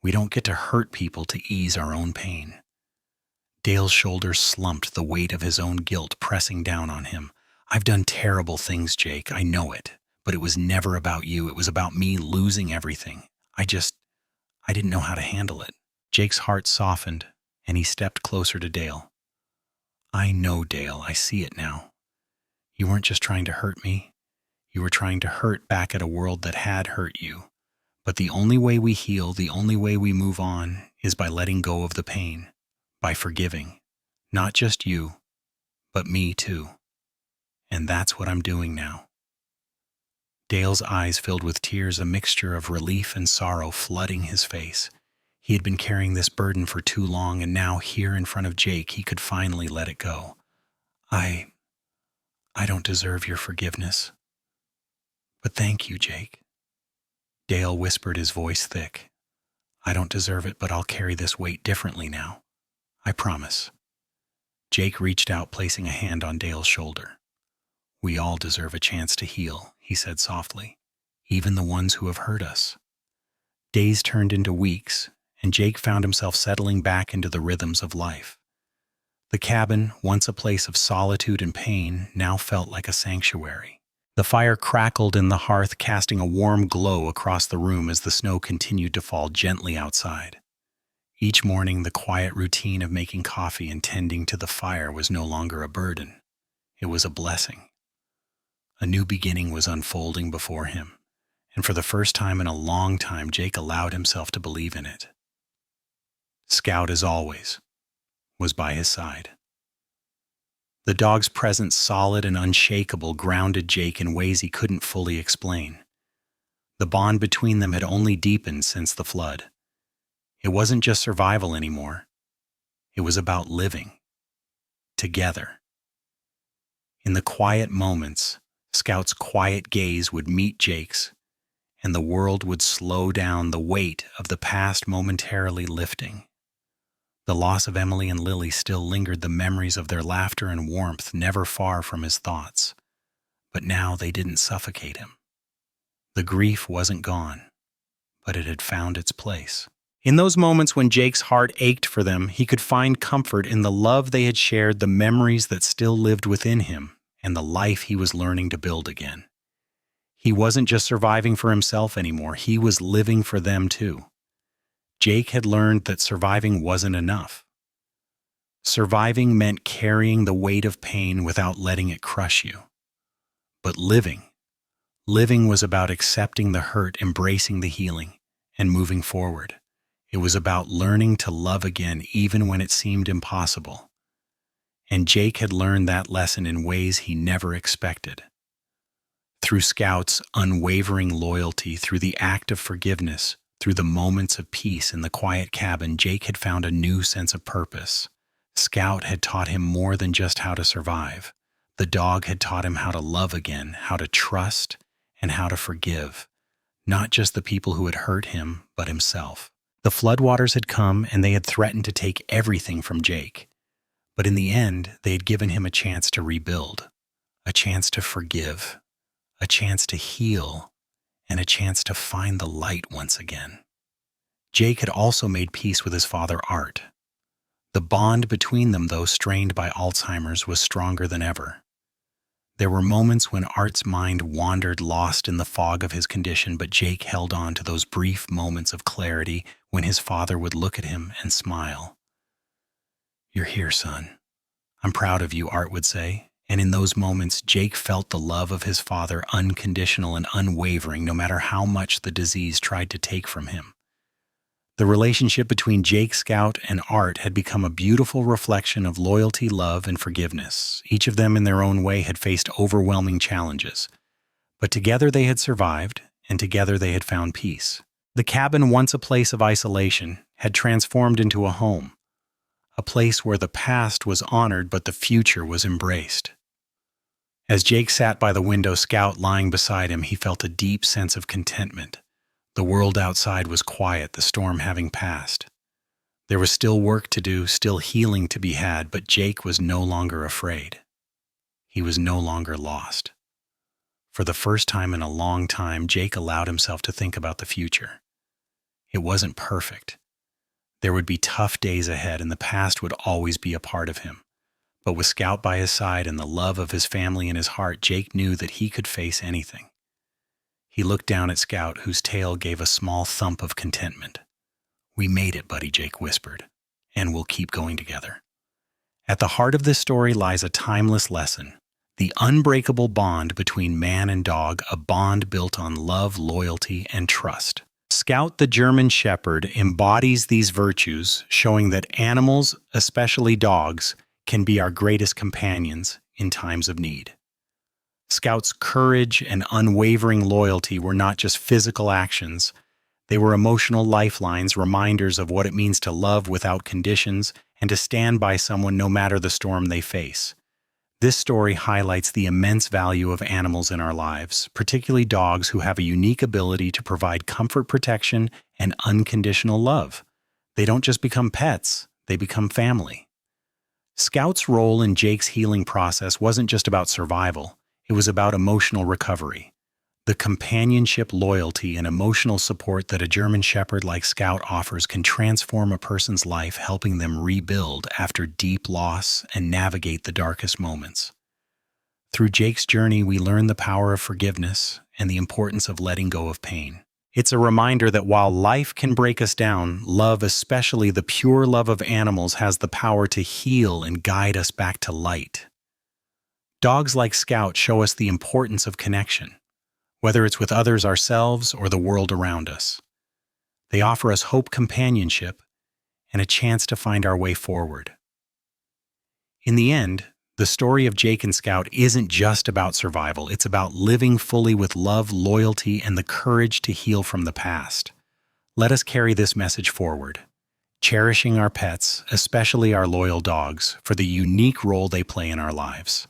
We don't get to hurt people to ease our own pain." Dale's shoulders slumped, the weight of his own guilt pressing down on him. "I've done terrible things, Jake, I know it. But it was never about you. It was about me losing everything. I didn't know how to handle it." Jake's heart softened, and he stepped closer to Dale. "I know, Dale, I see it now. You weren't just trying to hurt me. You were trying to hurt back at a world that had hurt you. But the only way we heal, the only way we move on, is by letting go of the pain. By forgiving, not just you, but me too. And that's what I'm doing now." Dale's eyes filled with tears, a mixture of relief and sorrow flooding his face. He had been carrying this burden for too long, and now, here in front of Jake, he could finally let it go. I don't deserve your forgiveness. But thank you, Jake." Dale whispered, his voice thick. "I don't deserve it, but I'll carry this weight differently now. I promise." Jake reached out, placing a hand on Dale's shoulder. "We all deserve a chance to heal," he said softly, "even the ones who have hurt us." Days turned into weeks, and Jake found himself settling back into the rhythms of life. The cabin, once a place of solitude and pain, now felt like a sanctuary. The fire crackled in the hearth, casting a warm glow across the room as the snow continued to fall gently outside. Each morning, the quiet routine of making coffee and tending to the fire was no longer a burden. It was a blessing. A new beginning was unfolding before him, and for the first time in a long time, Jake allowed himself to believe in it. Scout, as always, was by his side. The dog's presence, solid and unshakable, grounded Jake in ways he couldn't fully explain. The bond between them had only deepened since the flood. It wasn't just survival anymore. It was about living together. In the quiet moments, Scout's quiet gaze would meet Jake's, and the world would slow down, the weight of the past momentarily lifting. The loss of Emily and Lily still lingered, the memories of their laughter and warmth never far from his thoughts. But now they didn't suffocate him. The grief wasn't gone, but it had found its place. In those moments when Jake's heart ached for them, he could find comfort in the love they had shared, the memories that still lived within him, and the life he was learning to build again. He wasn't just surviving for himself anymore, he was living for them too. Jake had learned that surviving wasn't enough. Surviving meant carrying the weight of pain without letting it crush you. But living was about accepting the hurt, embracing the healing, and moving forward. It was about learning to love again even when it seemed impossible. And Jake had learned that lesson in ways he never expected. Through Scout's unwavering loyalty, through the act of forgiveness, through the moments of peace in the quiet cabin, Jake had found a new sense of purpose. Scout had taught him more than just how to survive. The dog had taught him how to love again, how to trust, and how to forgive. Not just the people who had hurt him, but himself. The floodwaters had come, and they had threatened to take everything from Jake. But in the end, they had given him a chance to rebuild, a chance to forgive, a chance to heal, and a chance to find the light once again. Jake had also made peace with his father, Art. The bond between them, though strained by Alzheimer's, was stronger than ever. There were moments when Art's mind wandered, lost in the fog of his condition, but Jake held on to those brief moments of clarity when his father would look at him and smile. "You're here, son. I'm proud of you," Art would say. And in those moments, Jake felt the love of his father, unconditional and unwavering, no matter how much the disease tried to take from him. The relationship between Jake, Scout, and Art had become a beautiful reflection of loyalty, love, and forgiveness. Each of them in their own way had faced overwhelming challenges. But together they had survived, and together they had found peace. The cabin, once a place of isolation, had transformed into a home. A place where the past was honored but the future was embraced. As Jake sat by the window, Scout lying beside him, he felt a deep sense of contentment. The world outside was quiet, the storm having passed. There was still work to do, still healing to be had, but Jake was no longer afraid. He was no longer lost. For the first time in a long time, Jake allowed himself to think about the future. It wasn't perfect. There would be tough days ahead, and the past would always be a part of him. But with Scout by his side and the love of his family in his heart, Jake knew that he could face anything. He looked down at Scout, whose tail gave a small thump of contentment. "We made it, buddy," Jake whispered, "and we'll keep going together." At the heart of this story lies a timeless lesson: the unbreakable bond between man and dog, a bond built on love, loyalty, and trust. Scout, the German Shepherd, embodies these virtues, showing that animals, especially dogs, can be our greatest companions in times of need. Scout's courage and unwavering loyalty were not just physical actions. They were emotional lifelines, reminders of what it means to love without conditions and to stand by someone no matter the storm they face. This story highlights the immense value of animals in our lives, particularly dogs, who have a unique ability to provide comfort, protection, and unconditional love. They don't just become pets, they become family. Scout's role in Jake's healing process wasn't just about survival, it was about emotional recovery. The companionship, loyalty, and emotional support that a German Shepherd like Scout offers can transform a person's life, helping them rebuild after deep loss and navigate the darkest moments. Through Jake's journey, we learn the power of forgiveness and the importance of letting go of pain. It's a reminder that while life can break us down, love, especially the pure love of animals, has the power to heal and guide us back to light. Dogs like Scout show us the importance of connection, whether it's with others, ourselves, or the world around us. They offer us hope, companionship, and a chance to find our way forward. In the end, the story of Jake and Scout isn't just about survival, it's about living fully with love, loyalty, and the courage to heal from the past. Let us carry this message forward, cherishing our pets, especially our loyal dogs, for the unique role they play in our lives.